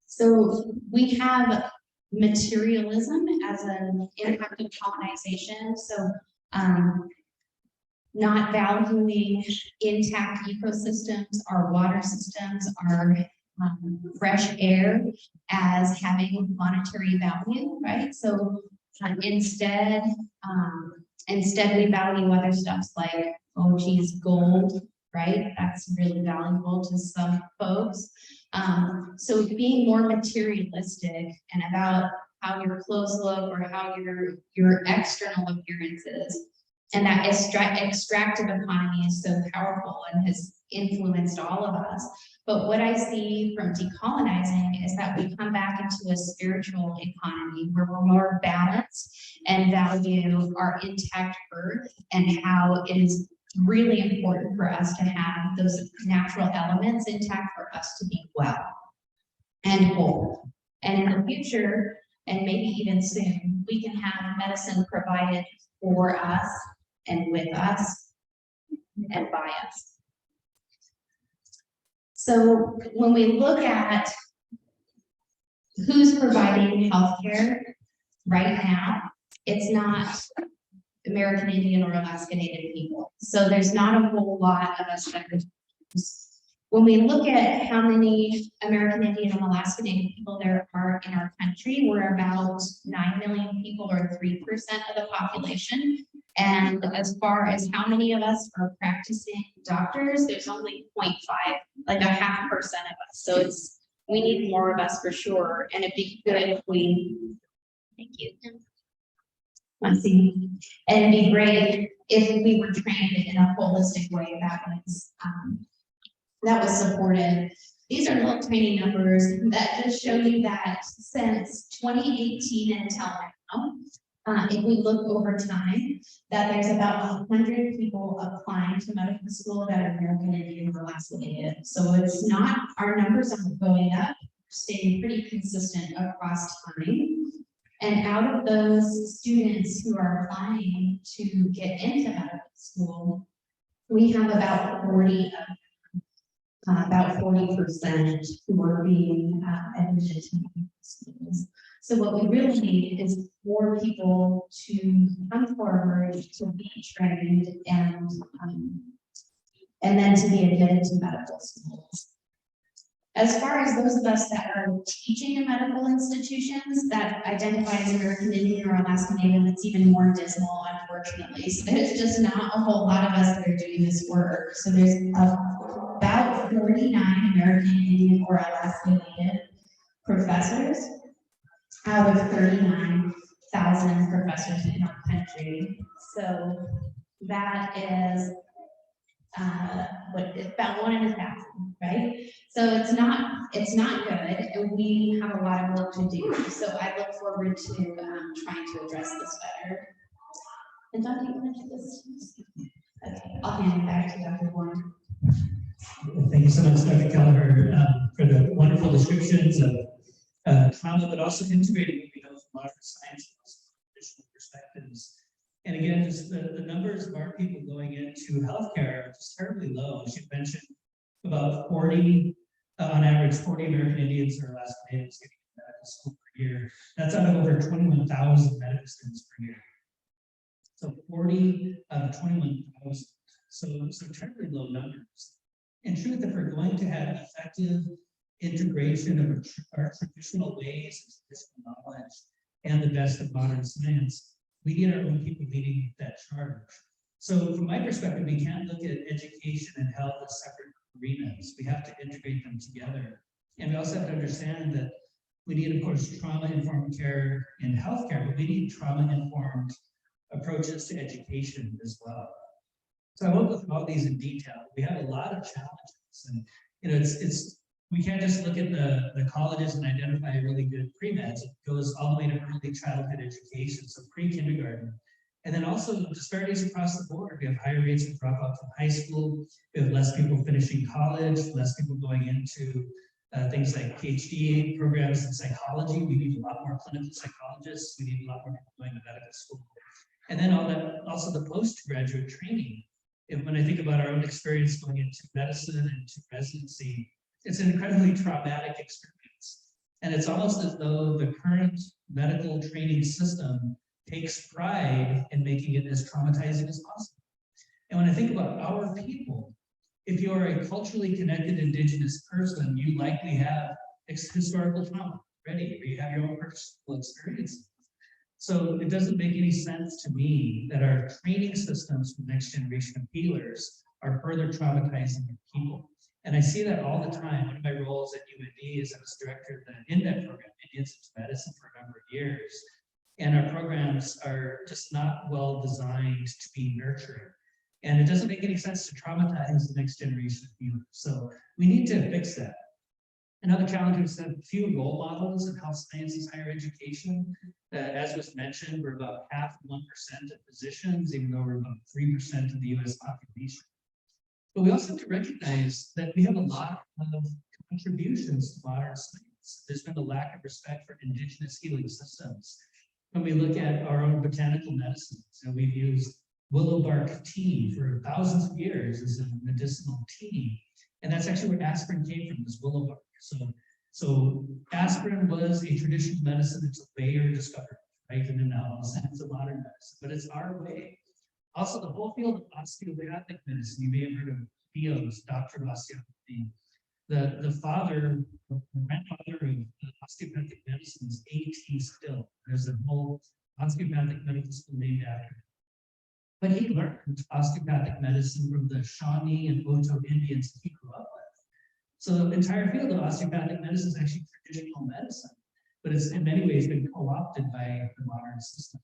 So we have materialism as an impact of colonization. So not valuing intact ecosystems, our water systems, our fresh air as having monetary value, right? So instead we value other stuffs like, oh geez, gold right? That's really valuable to some folks. So being more materialistic and about how your clothes look or how your external appearance is. And that extractive economy is so powerful and has influenced all of us. But what I see from decolonizing is that we come back into a spiritual economy where we're more balanced and value our intact earth and how it is really important for us to have those natural elements intact for us to be well and whole. And in the future, and maybe even soon, we can have medicine provided for us and with us and by us. So when we look at who's providing healthcare right now, it's not American Indian or Alaska Native people. So there's not a whole lot of us that are. When we look at how many American Indian and Alaska Native people there are in our country, we're about 9 million people, or 3% of the population. And as far as how many of us are practicing doctors, there's only 0.5, like a 0.5% of us. So we need more of us for sure. And it'd be good if we, thank you. And it'd be great if we were trained in a holistic way that was supported. These are little tiny numbers that just show you that since 2018 until now, if we look over time, that there's about 100 people applying to medical school that are American Indian or Alaska Native. So it's not, our numbers aren't going up, staying pretty consistent across time. And out of those students who are applying to get into medical school, we have about 40% who are being admitted to medical schools. So what we really need is more people to come forward to be trained and then to be admitted to medical schools. As far as those of us that are teaching in medical institutions that identify as American Indian or Alaska Native, it's even more dismal, unfortunately. So there's just not a whole lot of us that are doing this work. So there's about 49 American Indian or Alaska Native professors out of 39,000 professors in our country. So that is about 1 in 1,000, right? So it's not good, and we have a lot of work to do. So I look forward to trying to address this better. And Dr., you want to do this? Okay, I'll hand it back to Dr. Warne. Thank you so much, Dr. Kelliher, for the wonderful descriptions of trauma, but also integrating what we know from modern science and also traditional perspectives. And again, just the numbers of our people going into healthcare are just terribly low. As you mentioned, about 40, on average, 40 American Indians or Alaska Natives getting into medical school per year. That's out of over 21,000 medical students per year. So 40 out of 21,000. So terribly low numbers. In truth, if we're going to have effective integration of our traditional ways and traditional knowledge and the best of modern science, we need our own people leading that charge. So from my perspective, we can't look at education and health as separate arenas. We have to integrate them together. And we also have to understand that we need, of course, trauma-informed care in healthcare, but we need trauma-informed approaches to education as well. So I won't go through all these in detail. We have a lot of challenges, and we can't just look at the colleges and identify really good pre-meds. It goes all the way to early childhood education, so pre-kindergarten. And then also disparities across the board. We have higher rates of dropout from high school. We have less people finishing college, less people going into things like PhD programs in psychology. We need a lot more clinical psychologists. We need a lot more people going to medical school. And then also the postgraduate training. And when I think about our own experience going into medicine and into residency, it's an incredibly traumatic experience. And it's almost as though the current medical training system takes pride in making it as traumatizing as possible. And when I think about our people, if you're a culturally connected Indigenous person, you likely have historical trauma already, or you have your own personal experiences. So it doesn't make any sense to me that our training systems for the next generation of healers are further traumatizing our people. And I see that all the time. One of my roles at UND is I was director of the INDEC program, Indians into Medicine, for a number of years. And our programs are just not well designed to be nurturing. And it doesn't make any sense to traumatize the next generation of healers. So we need to fix that. Another challenge is that few role models in health sciences higher education. As was mentioned, we're about 0.5% of physicians, even though we're about 3% of the US population. But we also have to recognize that we have a lot of contributions to modern science. There's been a lack of respect for indigenous healing systems. When we look at our own botanical medicines, and we've used willow bark tea for thousands of years as a medicinal tea. And that's actually where aspirin came from, this willow bark. So aspirin was a traditional medicine until Bayer discovered it, right? And then now it's a modern medicine, but it's our way. Also, the whole field of osteopathic medicine, you may have heard of Theo's, Doctor of Osteopathy. The grandfather of osteopathic medicine is A.T. Still. There's a whole osteopathic medical school named after him. But he learned osteopathic medicine from the Shawnee and Oto Indians he grew up with. So the entire field of osteopathic medicine is actually traditional medicine, but it's in many ways been co-opted by the modern system.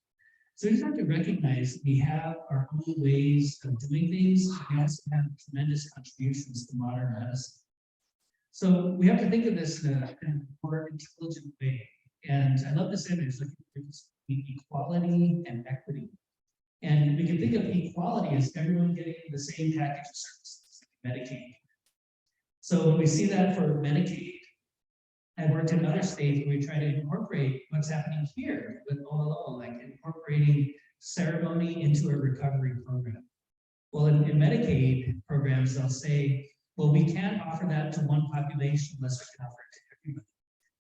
So we just have to recognize we have our own ways of doing things. We also have tremendous contributions to modern medicine. So we have to think of this in a more intelligent way. And I love this image, looking at equality and equity. And we can think of equality as everyone getting the same package of services, like Medicaid. So when we see that for Medicaid, I've worked in other states where we try to incorporate what's happening here with OLO, like incorporating ceremony into a recovery program. Well, in Medicaid programs, they'll say, well, we can't offer that to one population unless we can offer it to everybody.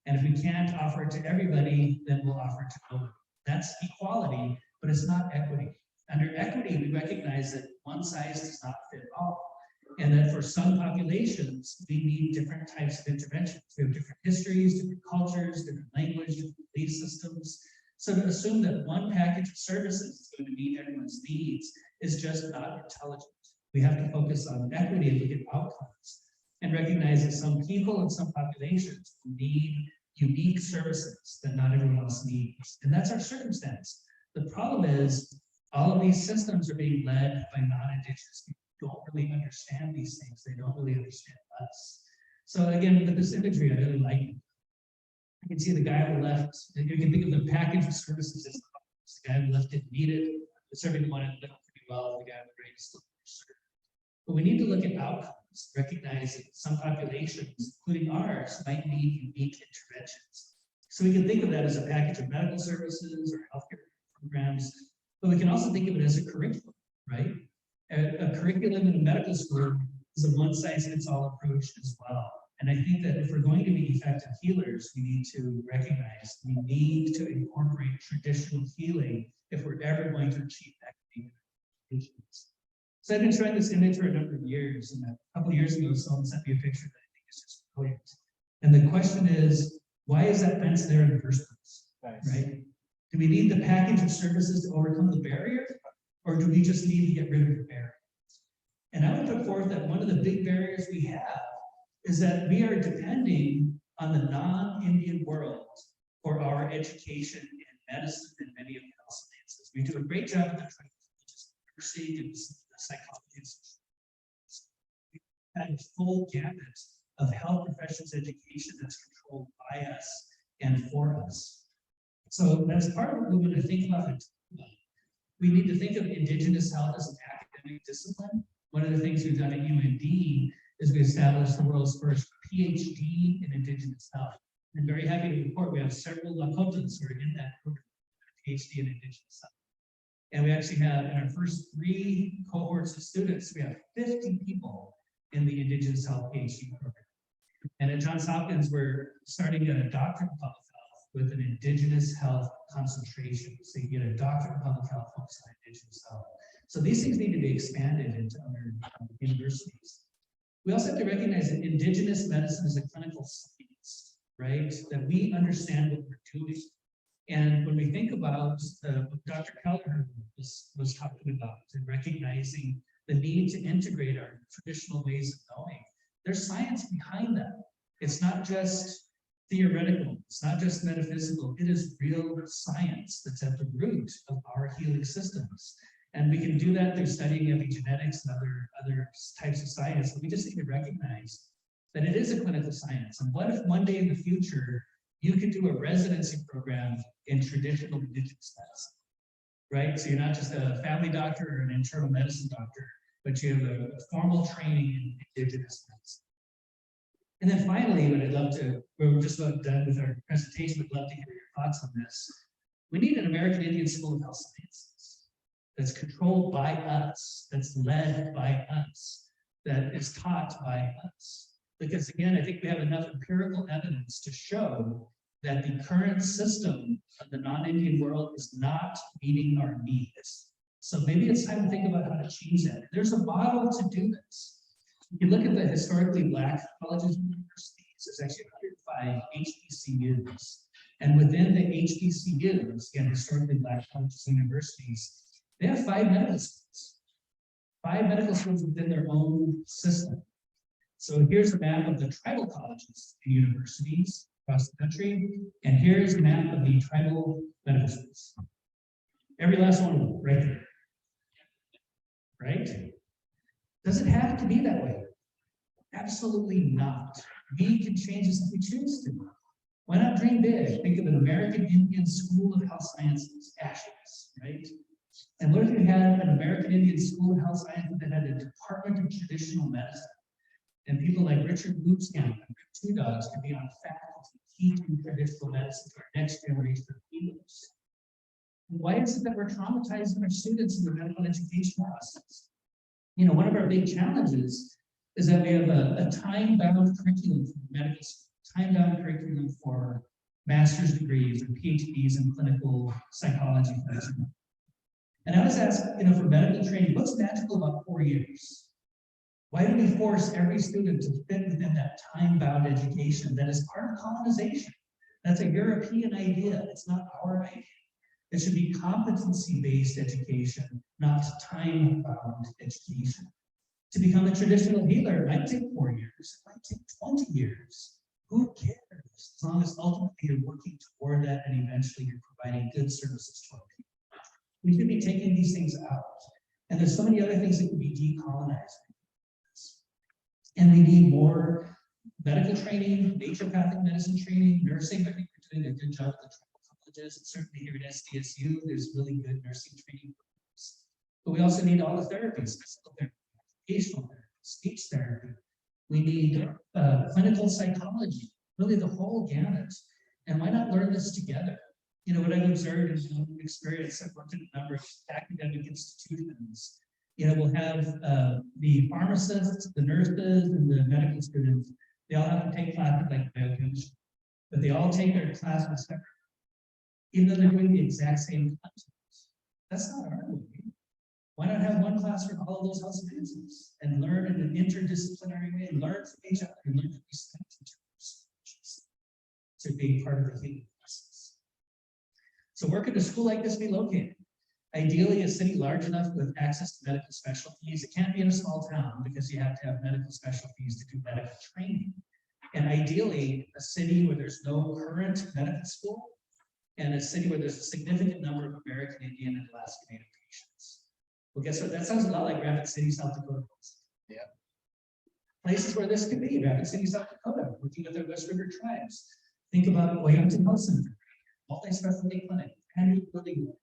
And if we can't offer it to everybody, then we'll offer it to nobody. That's equality, but it's not equity. Under equity, we recognize that one size does not fit all. And that for some populations, we need different types of interventions. We have different histories, different cultures, different language, different belief systems. So to assume that one package of services is going to meet everyone's needs is just not intelligent. We have to focus on equity and look at outcomes and recognize that some people and some populations need unique services that not everyone else needs. And that's our circumstance. The problem is all of these systems are being led by non-Indigenous people. Don't really understand these things. They don't really understand us. So again, with this imagery, I really like it. You can see the guy on the left, you can think of the package of services as the guy on the left didn't need it, the serving one ended up pretty well, the guy on the right is still served. But we need to look at outcomes, recognize that some populations, including ours, might need unique interventions. So we can think of that as a package of medical services or healthcare programs, but we can also think of it as a curriculum, right? A curriculum in a medical school is a one-size-fits-all approach as well. And I think that if we're going to be effective healers, we need to recognize we need to incorporate traditional healing if we're ever going to achieve equity in patients. So I've been trying this image for a number of years, and a couple of years ago, someone sent me a picture that I think is just brilliant. And the question is, why is that fence there in the first place? Nice. Right? Do we need the package of services to overcome the barrier? Or do we just need to get rid of the barriers? And I would put forth that one of the big barriers we have is that we are depending on the non-Indian world for our education in medicine and many of the health sciences. We do a great job of nursing and psychology. We have a full gamut of health professions education that's controlled by us and for us. So that's part of what we want to think about. We need to think of Indigenous health as an academic discipline. One of the things we've done at UND is we established the world's first PhD in Indigenous health. I'm very happy to report we have several Lakotas who are in that program, PhD in Indigenous health. And we actually have, in our first 3 cohorts of students, we have 50 people in the Indigenous health PhD program. And at Johns Hopkins, we're starting a doctorate of public health with an Indigenous health concentration. So you get a doctorate of public health focused on Indigenous health. So these things need to be expanded into other universities. We also have to recognize that Indigenous medicine is a clinical science, right? That we understand what we're doing. And when we think about what Dr. Kelliher was talking about and recognizing the need to integrate our traditional ways of knowing. There's science behind that. It's not just theoretical, it's not just metaphysical, it is real science that's at the root of our healing systems. And we can do that through studying epigenetics and other types of science, but we just need to recognize that it is a clinical science. And what if one day in the future, you could do a residency program in traditional indigenous medicine, right? So you're not just a family doctor or an internal medicine doctor, but you have a formal training in indigenous medicine. And then finally, what I'd love to, we're just about done with our presentation, but love to hear your thoughts on this. We need an American Indian School of Health Sciences that's controlled by us, that's led by us, that is taught by us. Because again, I think we have enough empirical evidence to show that the current system of the non-Indian world is not meeting our needs. So maybe it's time to think about how to change that. There's a model to do this. If you look at the historically Black colleges and universities, there's actually 105 HBCUs. And within the HBCUs, again, historically Black colleges and universities, they have 5 medical schools. 5 medical schools within their own system. So here's a map of the tribal colleges and universities across the country, and here's a map of the tribal medical schools. Every last one of them, right there. Right? Does it have to be that way? Absolutely not. We can change this if we choose to. Why not dream big? Think of an American Indian School of Health Sciences, ASHS, right? And what if you had an American Indian School of Health Sciences that had a Department of Traditional Medicine? And people like Richard Bootcamp and Rick Two Dogs could be on faculty teaching traditional medicine to our next generation of healers. Why is it that we're traumatizing our students in the medical education process? You know, one of our big challenges is that we have a time-bound curriculum for medical school, time-bound curriculum for master's degrees and PhDs in clinical psychology. And I was asked, you know, for medical training, what's magical about 4 years? Why do we force every student to fit within that time-bound education that is part of colonization? That's a European idea. It's not our idea. It should be competency-based education, not time-bound education. To become a traditional healer, it might take 4 years. It might take 20 years. Who cares? As long as ultimately you're working toward that and eventually you're providing good services to our people. We could be taking these things out. And there's so many other things that could be decolonized. And we need more medical training, naturopathic medicine training, nursing. I think we're doing a good job at the tribal colleges. And certainly here at SDSU, there's really good nursing training programs. But we also need all the therapies, physical therapy, occupational therapy, speech therapy. We need clinical psychology, really the whole gamut. And why not learn this together? You know, what I've observed in my own experience, I've worked in a number of academic institutions. You know, we'll have the pharmacists, the nurses, and the medical students. They all have to take classes like biochemistry, but they all take their classes separately, even though they're doing the exact same content. That's not our way. Why not have one class for all of those health sciences and learn in an interdisciplinary way, and learn from each other, and learn to respect each other's to be part of the healing process. So where could a school like this be located? Ideally, a city large enough with access to medical specialties. It can't be in a small town because you have to have medical specialties to do medical training. And ideally, a city where there's no current medical school and a city where there's a significant number of American Indian and Alaska Native patients. Well, guess what? That sounds a lot like Rapid City, South Dakota. Yeah. Places where this could be, Rapid City, South Dakota, working with their West River tribes. Think about Williamson Health Center, multi-specialty clinic, and building.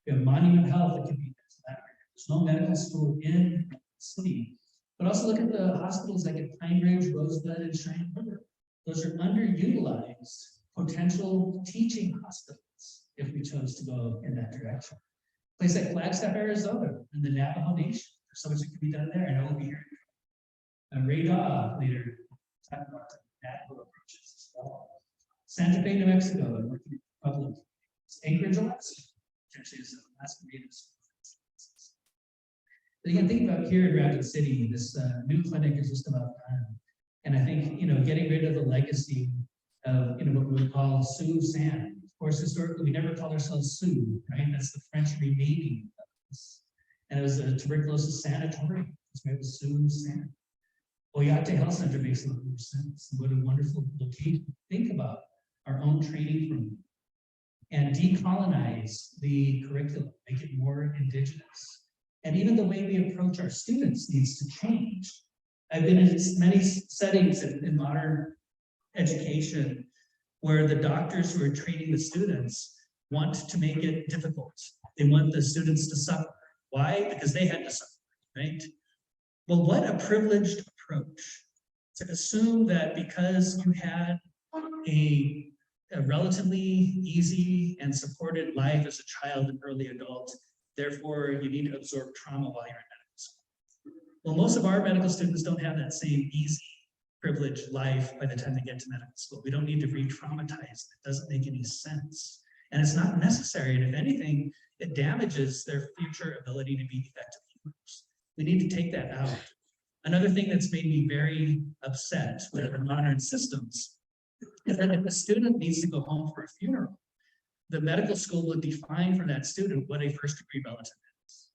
We have Monument Health that can be that. There's no medical school in the city. But also look at the hospitals like at Pine Ridge, Rosebud, and Cheyenne River. Those are underutilized potential teaching hospitals if we chose to go in that direction. A place like Flagstaff, Arizona, and the Navajo Nation. There's so much that can be done there. I know we'll be hearing from Ray Daw later talking about the Navajo approaches as well. Santa Fe, New Mexico, and working with public. Anchorage, Alaska. Actually, is Alaska Native School. But you can think about here in Rapid City, this new clinic is just about done. And I think, you know, getting rid of the legacy of, you know, what we would call Sioux San. Of course, historically, we never called ourselves Sioux, right? That's the French renaming of this. And it was a tuberculosis sanitarium. That's why it was soon San. Oyate Health Center makes a lot more sense. What a wonderful location. Think about our own training program and decolonize the curriculum, make it more indigenous. And even the way we approach our students needs to change. I've been in many settings in modern education where the doctors who are treating the students want to make it difficult. They want the students to suffer. Why? Because they had to suffer, right? Well, what a privileged approach to assume that because you had a relatively easy and supported life as a child and early adult, therefore you need to absorb trauma while you're in medical school. Well, most of our medical students don't have that same easy, privileged life by the time they get to medical school. We don't need to re-traumatize them. It doesn't make any sense. And it's not necessary. And if anything, it damages their future ability to be effective healers. We need to take that out. Another thing that's made me very upset with our modern systems is that if a student needs to go home for a funeral, the medical school will define for that student what a first-degree relative is,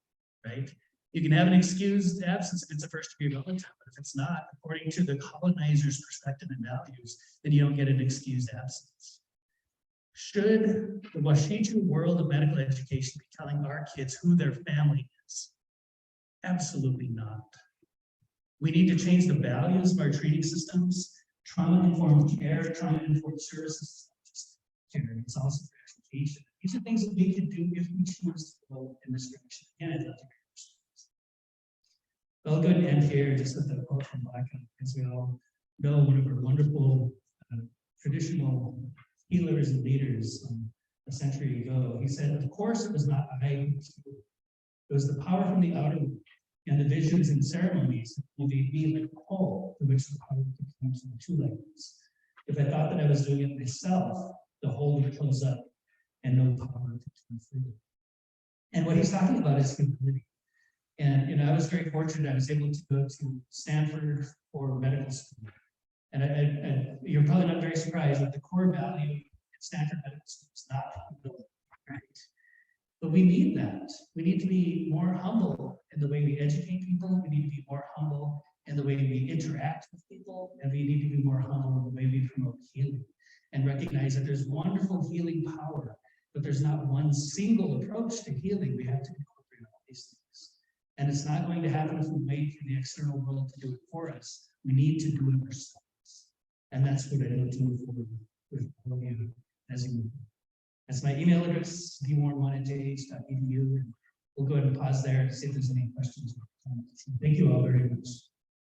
right? You can have an excused absence if it's a first-degree relative, but if it's not, according to the colonizer's perspective and values, then you don't get an excused absence. Should the Washichu world of medical education be telling our kids who their family is? Absolutely not. We need to change the values of our training systems. Trauma-informed care, trauma-informed services, not just care, it's also for education. These are things that we can do if we choose to go in this direction. Again, I'd love to hear your stories. I'll go ahead and end here just with a quote from Blackham. As we all know, one of our wonderful traditional healers and leaders a century ago, he said, of course, it was not I who was healed. It was the power from the outer world and the visions and ceremonies that will be like a hole to which the power becomes in two levels. If I thought that I was doing it myself, the hole would close up and no power to come through. And what he's talking about is humility. And I was very fortunate. I was able to go to Stanford for medical school. And you're probably not very surprised that the core value at Stanford Medical School is not humility, right? But we need that. We need to be more humble in the way we educate people. We need to be more humble in the way we interact with people. And we need to be more humble in the way we promote healing and recognize that there's wonderful healing power, but there's not one single approach to healing. We have to incorporate all these things. And it's not going to happen if we wait for the external world to do it for us. We need to do it ourselves. And that's what I look to move forward with all of you as you move. That's my email address, dwarne1@jh.edu. We'll go ahead and pause there to see if there's any questions. Thank you all very much.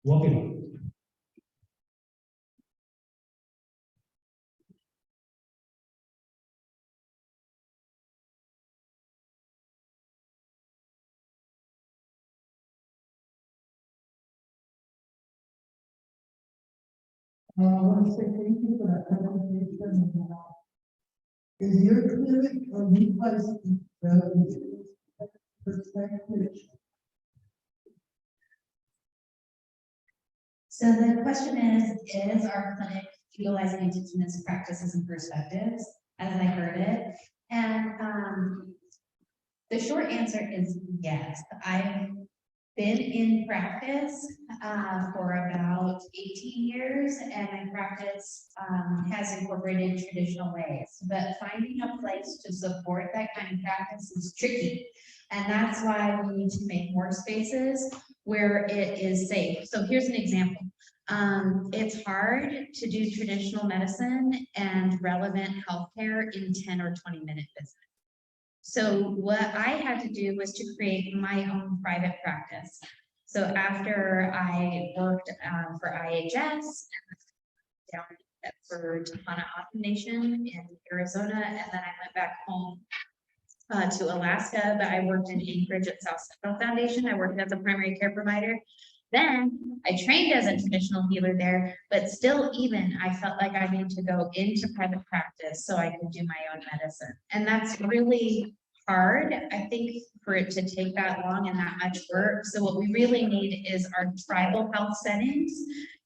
Welcome. I want to say thank you for that presentation. Is your clinic or you guys perspective? So the question is our clinic utilizing Indigenous practices and perspectives, as I heard it? And the short answer is yes. I've been in practice for about 18 years, and my practice has incorporated traditional ways, but finding a place to support that kind of practice is tricky. And that's why we need to make more spaces where it is safe. So here's an example. It's hard to do traditional medicine and relevant healthcare in 10 or 20-minute visits. So what I had to do was to create my own private practice. So after I worked for IHS, down for Tohono O'odham Nation in Arizona, and then I went back home to Alaska, but I worked in Anchorage at South Central Foundation. I worked as a primary care provider. Then I trained as a traditional healer there, but still even I felt like I needed to go into private practice so I could do my own medicine. And that's really hard, I think, for it to take that long and that much work. So what we really need is our tribal health settings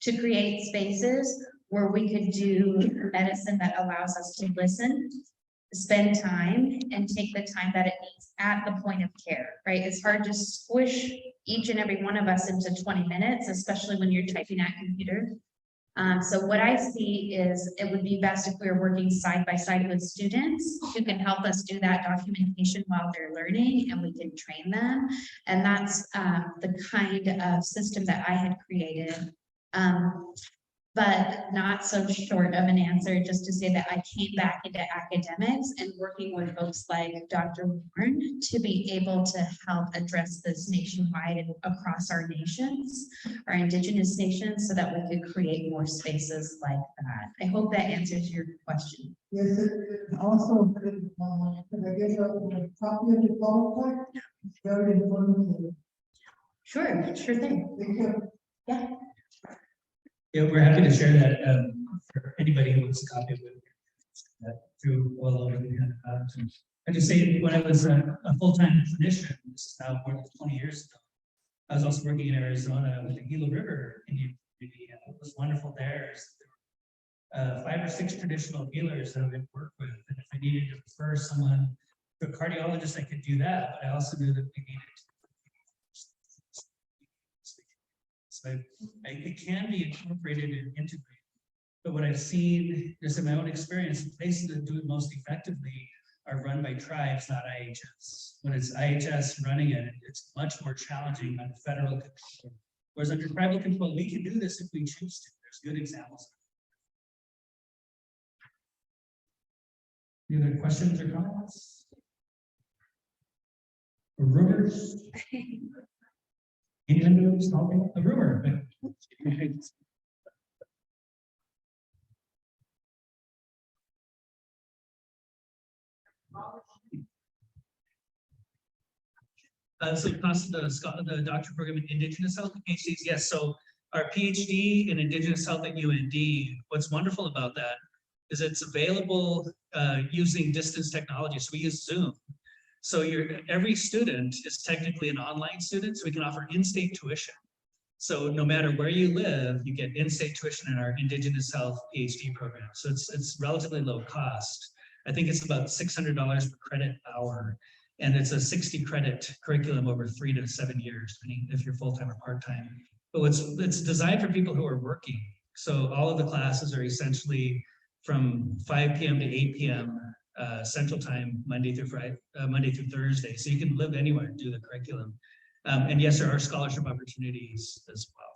to create spaces where we could do medicine that allows us to listen, spend time and take the time that it needs at the point of care, right? It's hard to squish each and every one of us into 20 minutes, especially when you're typing at computer. So what I see is it would be best if we were working side by side with students who can help us do that documentation while they're learning, and we can train them. And that's the kind of system that I had created. But not so short of an answer, just to say that I came back into academics and working with folks like Dr. Warne to be able to help address this nationwide and across our nations, our Indigenous nations, so that we could create more spaces like that. I hope that answers your question. Yes, it also, could I get a copy of the PowerPoint? Very informative. Sure, sure thing. Thank you. Yeah. Yeah, we're happy to share that for anybody who wants a copy of it. Through well over the I just say when I was a full-time clinician, this is now more than 20 years ago, I was also working in Arizona with the Gila River Indian community, and what was wonderful there is there were 5 or 6 traditional healers that I would work with, and if I needed to refer someone to a cardiologist, I could do that, but I also knew that we needed to. So it can be incorporated and integrated. But what I've seen just in my own experience, the places that do it most effectively are run by tribes, not IHS. When it's IHS running it, it's much more challenging under federal control. Whereas under tribal control, we can do this if we choose to. There's good examples. Any other questions or comments? Or rumors? A rumor. So cost of the doctorate program in Indigenous health PhDs, yes. So our PhD in Indigenous health at UND, what's wonderful about that is it's available using distance technology. So we use Zoom. So every student is technically an online student, so we can offer in-state tuition. So no matter where you live, you get in-state tuition in our Indigenous Health PhD program. So it's relatively low cost. I think it's about $600 per credit hour, and it's a 60 credit curriculum over 3 to 7 years, depending if you're full-time or part-time. But it's designed for people who are working. So all of the classes are essentially from 5 p.m. to 8 p.m. Central Time, Monday through Thursday. So you can live anywhere and do the curriculum. And yes, there are scholarship opportunities as well.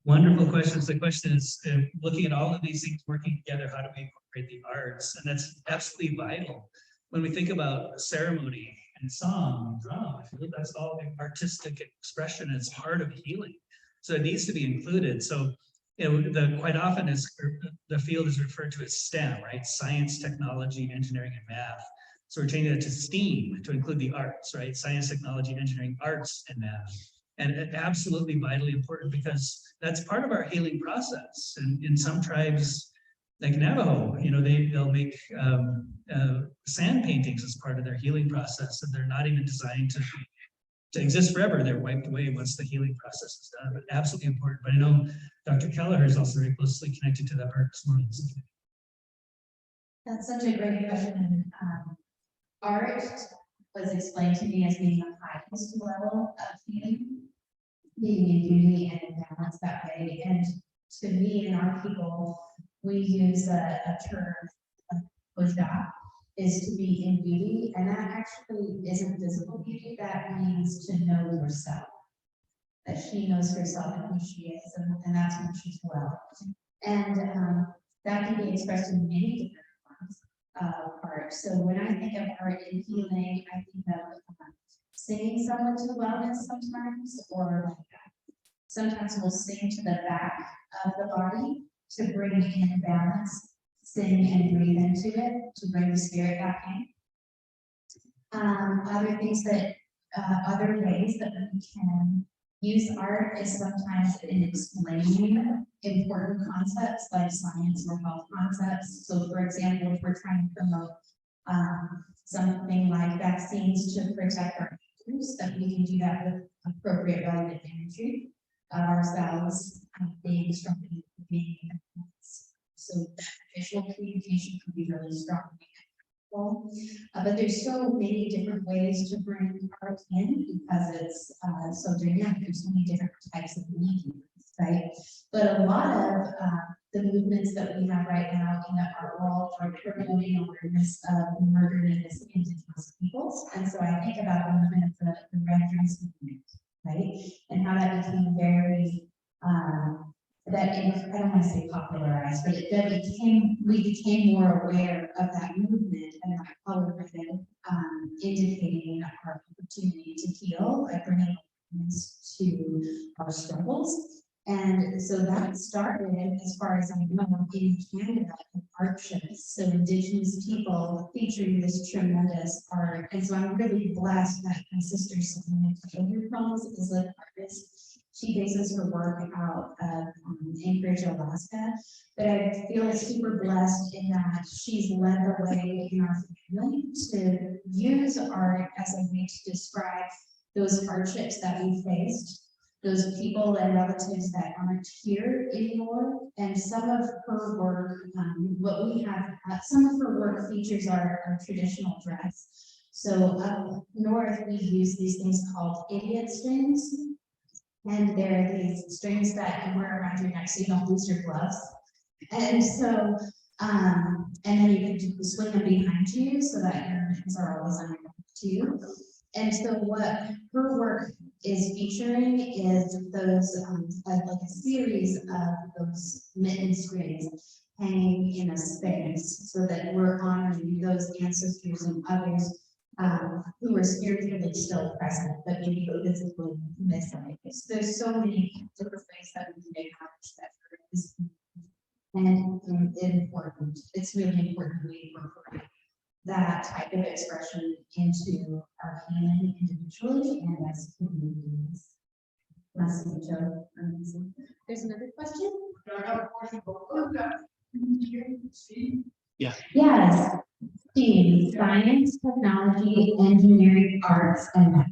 Wonderful questions. The question is, looking at all of these things working together, how do we incorporate the arts? And that's absolutely vital. When we think about ceremony and song, drum, I believe that's all artistic expression as part of healing. So it needs to be included. So quite often the field is referred to as STEM, right? Science, technology, engineering, and math. So we're changing it to STEAM to include the arts, right? Science, technology, engineering, arts, and math. And absolutely vitally important because that's part of our healing process. And in some tribes, like Navajo, they'll make sand paintings as part of their healing process, and they're not even designed to exist forever. They're wiped away once the healing process is done. But absolutely important. But I know Dr. Kelliher is also very closely connected to that arts world. That's such a great question. Art was explained to me as being the highest level of healing, being in beauty and in balance that way. And to me and our people, we use a term, Ojda, is to be in beauty, and that actually isn't physical beauty. That means to know yourself, that she knows herself and who she is, and that's when she's well. And that can be expressed in many different forms of art. So when I think of art in healing, I think of singing someone to wellness sometimes, or sometimes we'll sing to the back of the body to bring in balance, sing and breathe into it to bring the spirit back in. Other things that, other ways that we can use art is sometimes in explaining important concepts like science or health concepts. So for example, if we're trying to promote something like vaccines to protect our users, that we can do that with appropriate relevant imagery of ourselves being strong, being so visual communication can be really strong. But there's so many different ways to bring art in because it's so dynamic. There's so many different types of mediums, right? But a lot of the movements that we have right now in the art world are promoting awareness of murdered and missing Indigenous peoples. And so I think about the movement of the Red Dress movement, right? And how that became very I don't want to say popularized, but we became more aware of that movement and that color ribbon indicating our opportunity to heal by bringing awareness to our struggles. And so that started, as far as I know, in Canada, in art shows. So Indigenous people featuring this tremendous art. And so I'm really blessed that my sister, Selena Kelliher, is an artist. She bases her work out of Anchorage, Alaska, but I feel super blessed in that she's led the way in our family to use art as a way to describe those hardships that we faced, those people and relatives that aren't here anymore. And some of her work, some of her work features our traditional dress. So up north, we use these things called idiot strings. And there are these strings that you wear around your neck so you don't lose your gloves. And so, and then you can swing them behind you so that your hands are always on your back too. And so what her work is featuring is those, like a series of those mitten strings hanging in a space so that we're honoring those ancestors and others who are spiritually still present, but maybe physically missing. So there's so many different ways that we can acknowledge that is and important. It's really important we incorporate that type of expression into our healing individually and as communities. There's another question? Yeah. Yes. Steve, science, technology, engineering, arts, and math.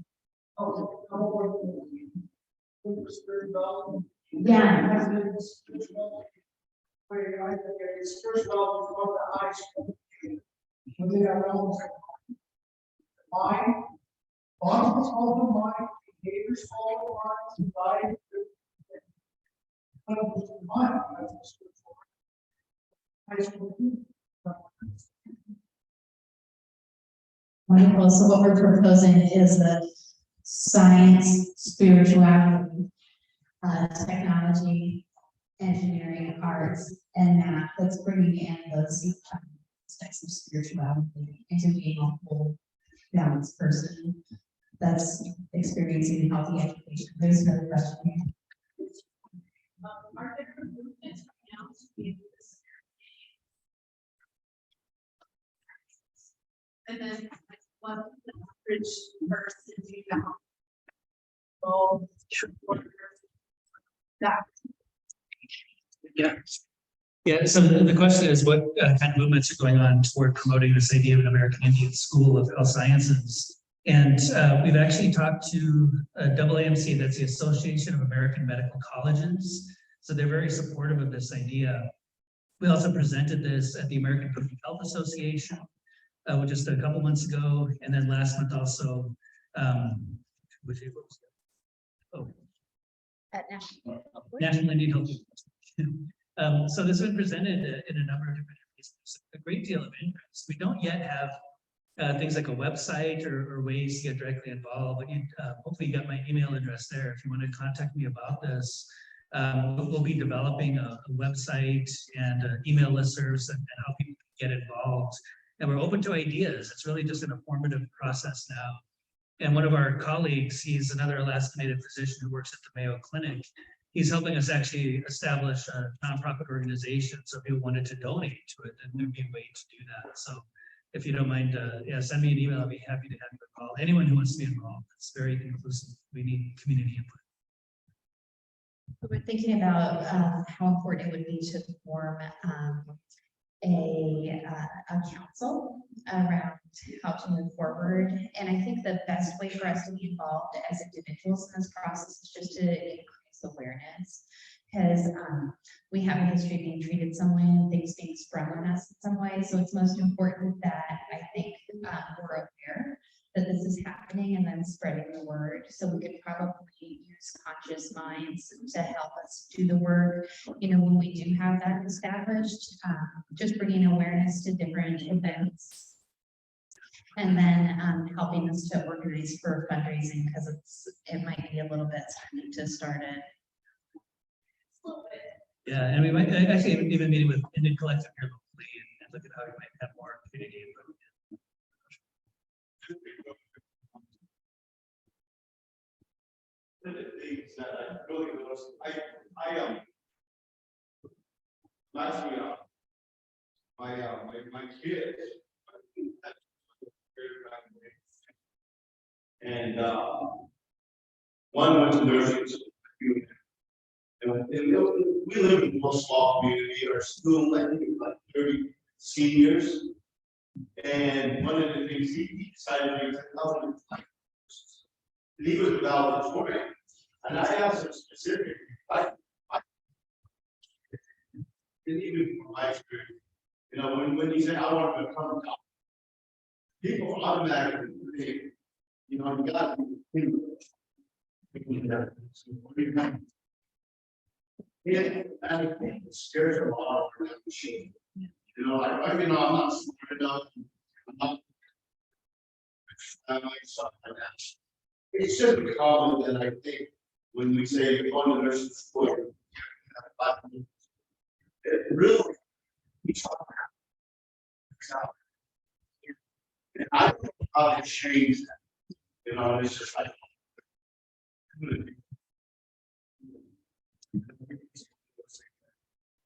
Yeah. Mine, bosses follow mine, behaviors follow mine, Wonderful. So what we're proposing is that science, spirituality, technology, engineering, arts, and math. That's bringing in those aspects of spirituality into being a whole balanced person that's experiencing healthy education. There's another question here. Are there movements right now to be this? And then one bridge first and do that. Oh, that. Yeah. Yeah, so the question is what kind of movements are going on toward promoting this idea of an American Indian School of Health Sciences. And we've actually talked to AAMC, that's the Association of American Medical Colleges. So they're very supportive of this idea. We also presented this at the American Public Health Association just a couple months ago. And then last month also, At National Indian Health. So this has been presented in a number of different areas. There's a great deal of interest. We don't yet have things like a website or ways to get directly involved, but hopefully you got my email address there if you want to contact me about this. We'll be developing a website and email listservs and how people can get involved. And we're open to ideas. It's really just an informative process now. And one of our colleagues, he's another Alaska Native physician who works at the Mayo Clinic. He's helping us actually establish a nonprofit organization. So if people wanted to donate to it, then there'd be a way to do that. So if you don't mind, send me an email. I'll be happy to have you call. Anyone who wants to be involved, it's very inclusive. We need community input. We're thinking about how important it would be to form a council around how to move forward. And I think the best way for us to be involved as individuals in this process is just to increase awareness. Because we have a history of being treated some way and things being sprung on us in some way. So it's most important that I think we're aware that this is happening and then spreading the word. So we could probably use conscious minds to help us do the work. You know, when we do have that established, just bringing awareness to different events. And then helping us to organize for fundraising because it might be a little bit time to start it. Yeah, and we might actually even meeting with Indian Collective here locally and look at how we might have more community input. One of the things that I really noticed, last year, my kids, and one went to nursing school. And we live in a little small community. Our school, I think, is like 30 seniors. And one of the things he decided to do was and he was valedictorian. And I asked him specifically, I didn't even from my experience, you know, when he said I want to come down, people automatically think, you know, you got to yeah, and I think it scares a lot of that machine. You know, I'm not smart enough. I'm like something like that. It's just a comment that I think when we say you're going to nursing school, it really and I don't know how to change that. You know, it's just like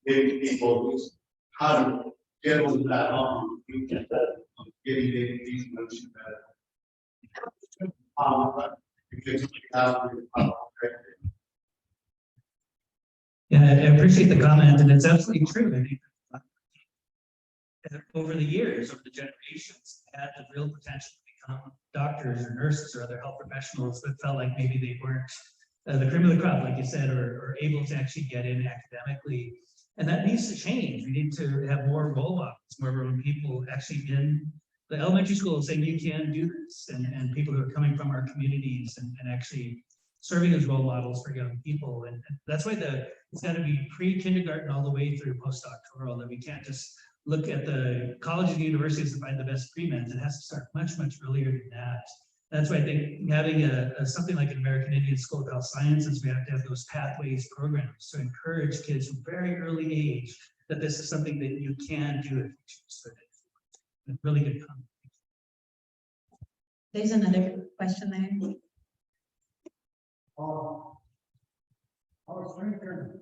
getting people how to get over that you get that getting these notions better. Because Yeah, I appreciate the comment, and it's absolutely true. I think over the years, over the generations, had the real potential to become doctors or nurses or other health professionals that felt like maybe they weren't the cream of the crop, like you said, or able to actually get in academically. And that needs to change. We need to have more role models, more people actually in the elementary school saying you can do this, and people who are coming from our communities and actually serving as role models for young people. And that's why it's got to be pre-kindergarten all the way through postdoctoral, that we can't just look at the colleges and universities to find the best pre-meds. It has to start much, much earlier than that. That's why I think having something like an American Indian School of Health Sciences, we have to have those pathways programs to encourage kids from very early age that this is something that you can do if you choose to. Really good comment. There's another question there. Oh, I was thinking.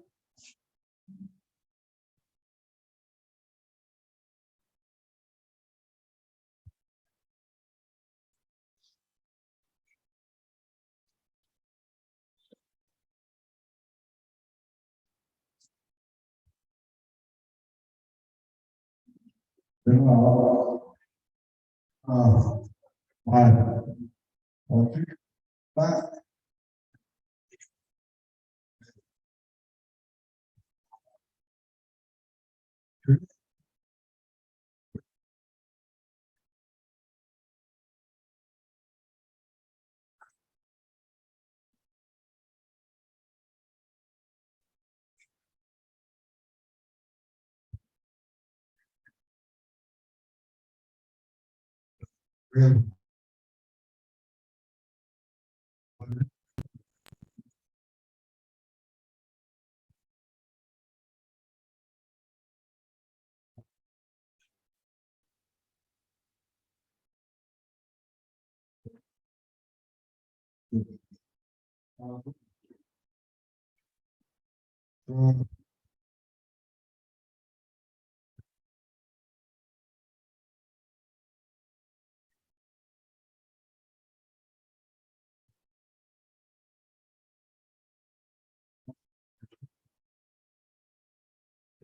Really?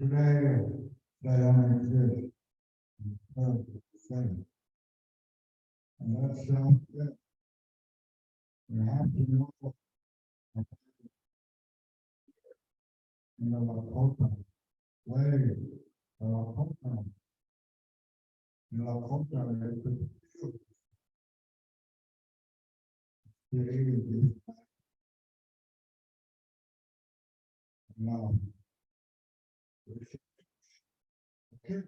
today, they don't exist. And that's good. We have to know. La copa, way, la copa, now. Okay.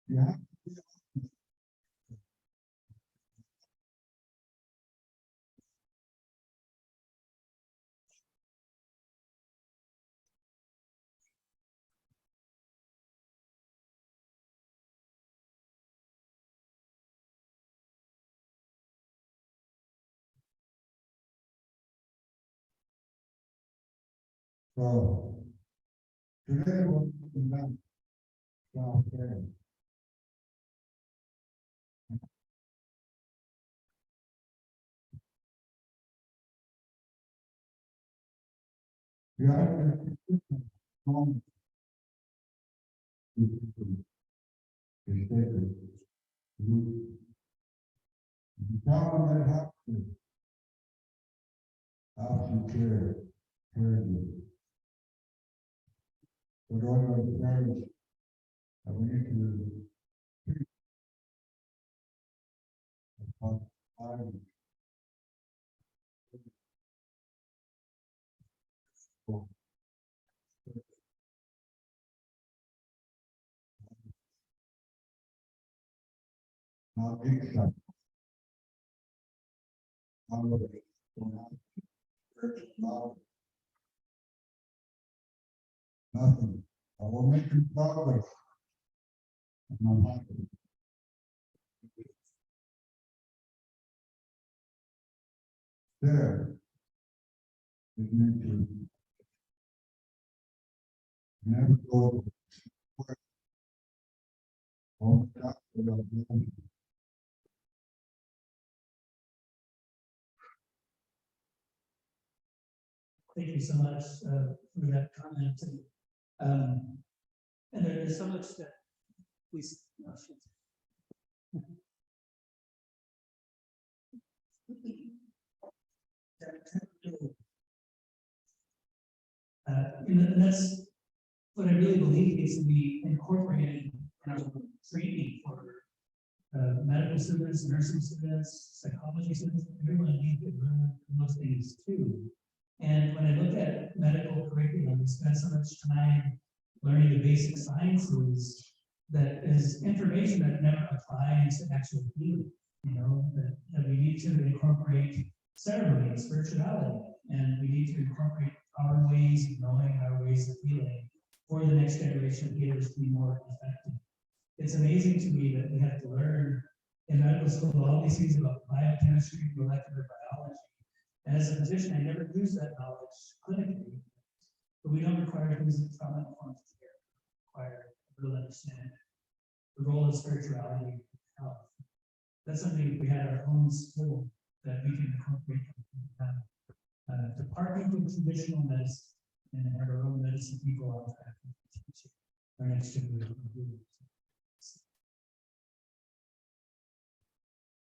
Yeah. So today we're done. Okay. Yeah. Care. With all your parents, we need to. Now, except. Nothing. I will make progress. And I'm happy. There. You need to never go. Oh, God, Thank you so much for that comment. And there's so much that we. Oh, shit. And that's what I really believe needs to be incorporated in our training for medical students, nursing students, psychology students. Everyone needs to learn those things too. And when I look at medical curriculum, we spend so much time learning the basic sciences that is information that never applies to actual healing. You know, that we need to incorporate ceremony and spirituality, and we need to incorporate our ways of knowing, our ways of healing for the next generation of healers to be more effective. It's amazing to me that we have to learn in medical school all these things about biochemistry, molecular biology. As a physician, I never use that knowledge clinically, but we don't require things in trauma-informed care. We require a real understanding the role of spirituality in health. That's something we had our own school that we can incorporate departing from traditional medicine and have our own medicine people out there. Our next generation.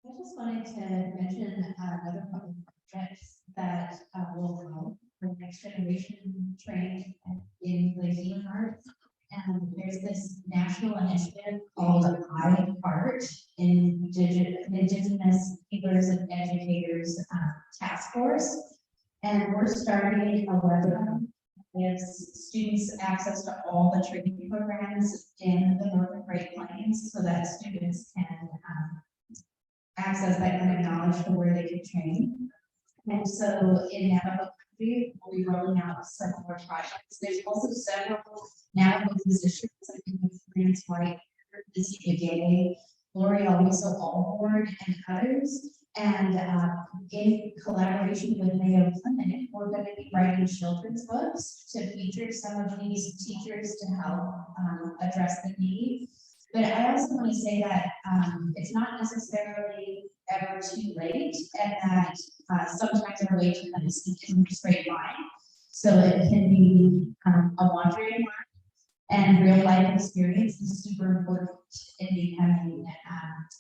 I just wanted to mention another couple of projects that will help for next generation trained in the healing arts. And there's this national initiative called I-Heart, Indigenous Healers and Educators Task Force. And we're starting a webinar that gives students access to all the training programs in the Northern Great Plains so that students can access that kind of knowledge for where they can train. And so in Navajo country, we'll be rolling out some more projects. There's also several Navajo physicians, I think with Grants White, Lizzie Gay, Lori also Allboard, and others. And in collaboration with Mayo Clinic, we're going to be writing children's books to feature some of these teachers to help address the need. But I also want to say that it's not necessarily ever too late, and that sometimes our way to medicine isn't a straight line. So it can be a wandering mark. And real life experience is super important in becoming,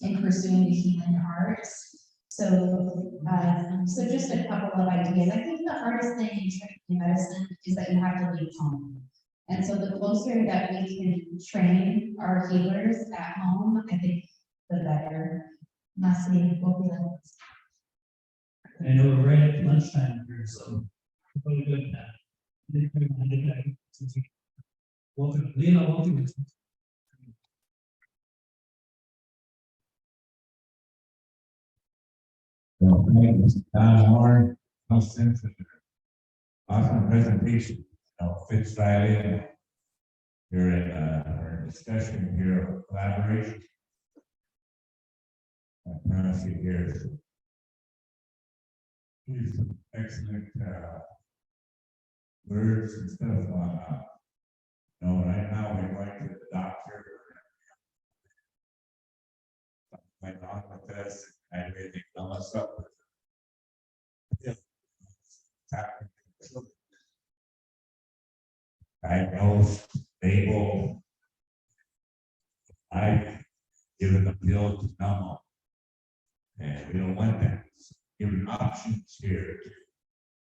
in pursuing the healing arts. So, so just a couple of ideas. I think the hardest thing in training medicine is that you have to leave home. And so the closer that we can train our healers at home, I think the better. Messy, what we like. I know we're right at lunchtime here, so we're really good at that. Welcome, Lena, welcome. Well, my name is Don Warne, Allison, awesome presentation, fits right in. Here in our discussion here of collaboration. Nancy here. Here's some excellent words and stuff on, right now we're going to the doctor. Went on with this, I really fill us up with. Diagnosed, stable. I've given them pills to numb. And we don't want that. So given options here to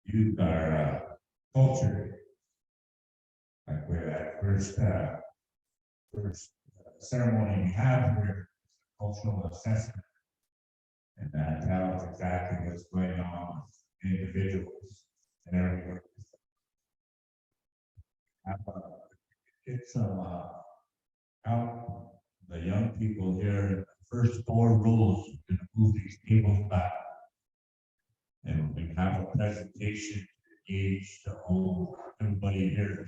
use our culture. Like we're at first ceremony we have here, cultural assessment. And that tells exactly what's going on with individuals and everything. Get some out the young people here. First 4 rules to move these tables back. And we have a presentation to engage the whole everybody here.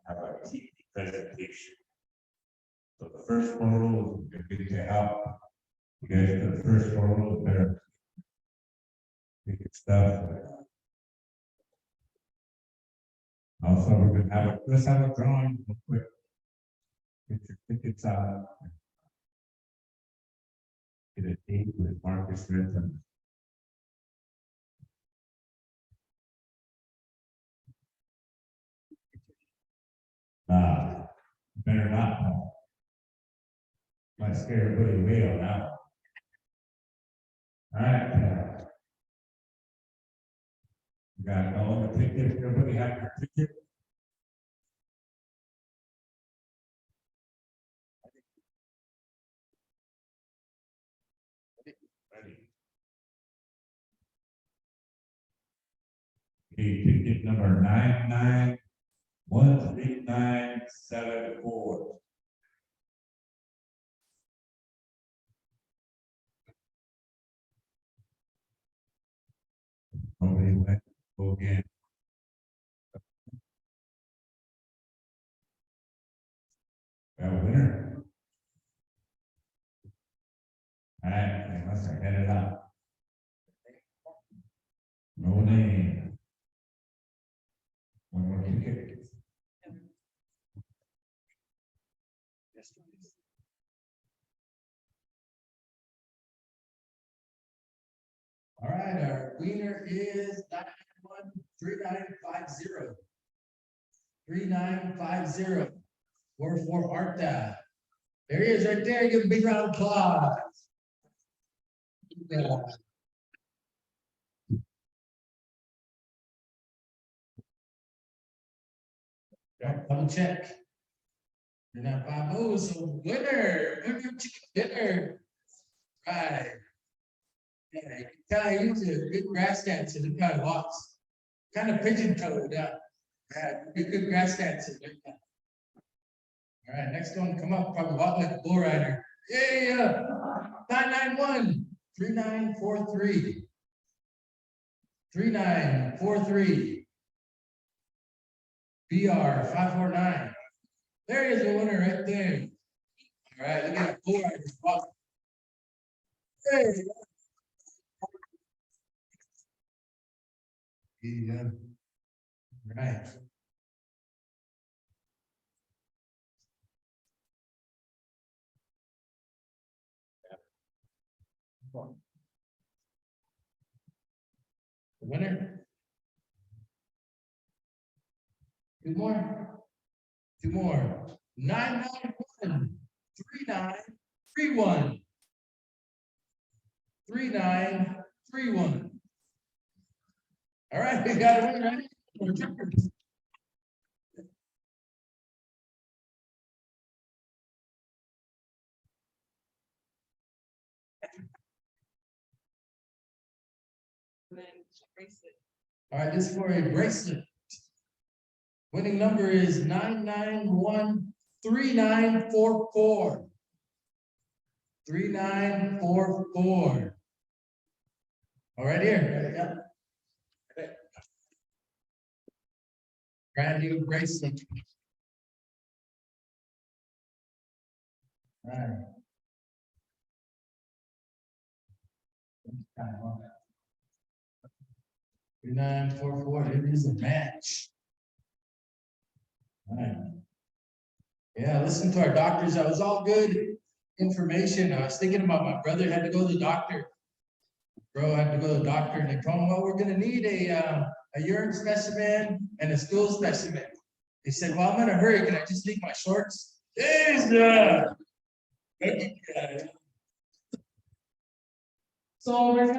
Have a TV presentation. So the first 4 rules are going to help. You guys do the first 4 rules there. Big stuff. Also, we're going to have let's have a drawing real quick. Get your tickets out. Get a date with Marcus Renton. Better not. Might scare everybody away on that one. All right. You got all the tickets. Everybody have your ticket. Ready. Okay, ticket number 9913974. Nobody went. Go again. Got a winner. All right, they must have headed out. No name. One more ticket. All right, our winner is 9913950. 3950. 44 Arta. There he is right there. Give a big round of applause. Yeah. Double check. You're not 5-0, so winner chicken dinner. Right. Yeah, you can tell he's a good grass dancer. Look how he walks. Kind of pigeon toed up. Yeah, good grass dancer. All right, next one, come up, probably walk like a bull rider. Yeah, 9913943. 3943. BR 549. There is a winner right there. All right, look at that bull rider. Hey. Yeah. Right. The winner Two more. Two more. 991-3931. 3931. All right, we got it ready. All right, this is for a bracelet. Winning number is 991-3944. 3944. All right, here. Yeah. Brand new bracelet. All right. 3944, it is a match. All right. Yeah, listen to our doctors. That was all good information. I was thinking about my brother had to go to the doctor. Bro had to go to the doctor and they told him, well, we're gonna need a urine specimen and a stool specimen. He said, well, I'm in a hurry. Can I just leave my shorts? There's the. So we have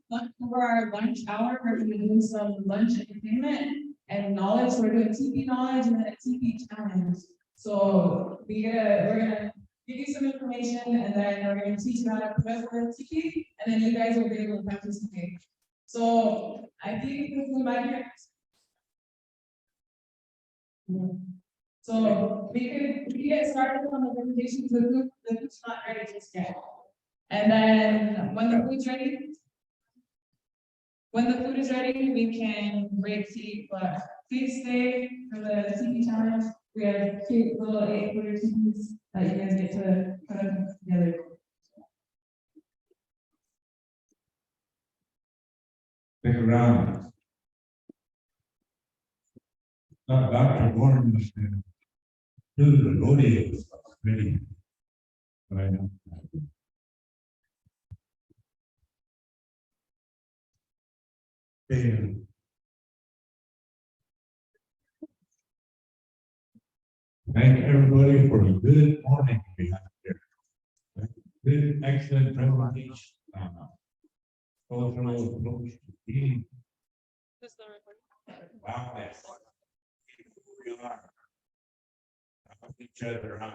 lunch over our lunch hour, we're gonna do some lunch entertainment and knowledge, we're doing TP knowledge and then a TP challenge. So we're gonna give you some information and then we're gonna teach you how to prepare for TP and then you guys will be able to participate. So I think this is my next. So we get started on the presentations, the food's not ready just yet. And then when the food is ready, we can break tea, but please stay for the TP challenge. We have cute little 8-footer TPs that you guys get to put them together. Stick around. Dr. Warne was do the rodeo really. Right now. Thank everybody for a good morning we had here. Good, excellent presentation. Cultural approach to eating. Wow, that's. We are. Help each other out.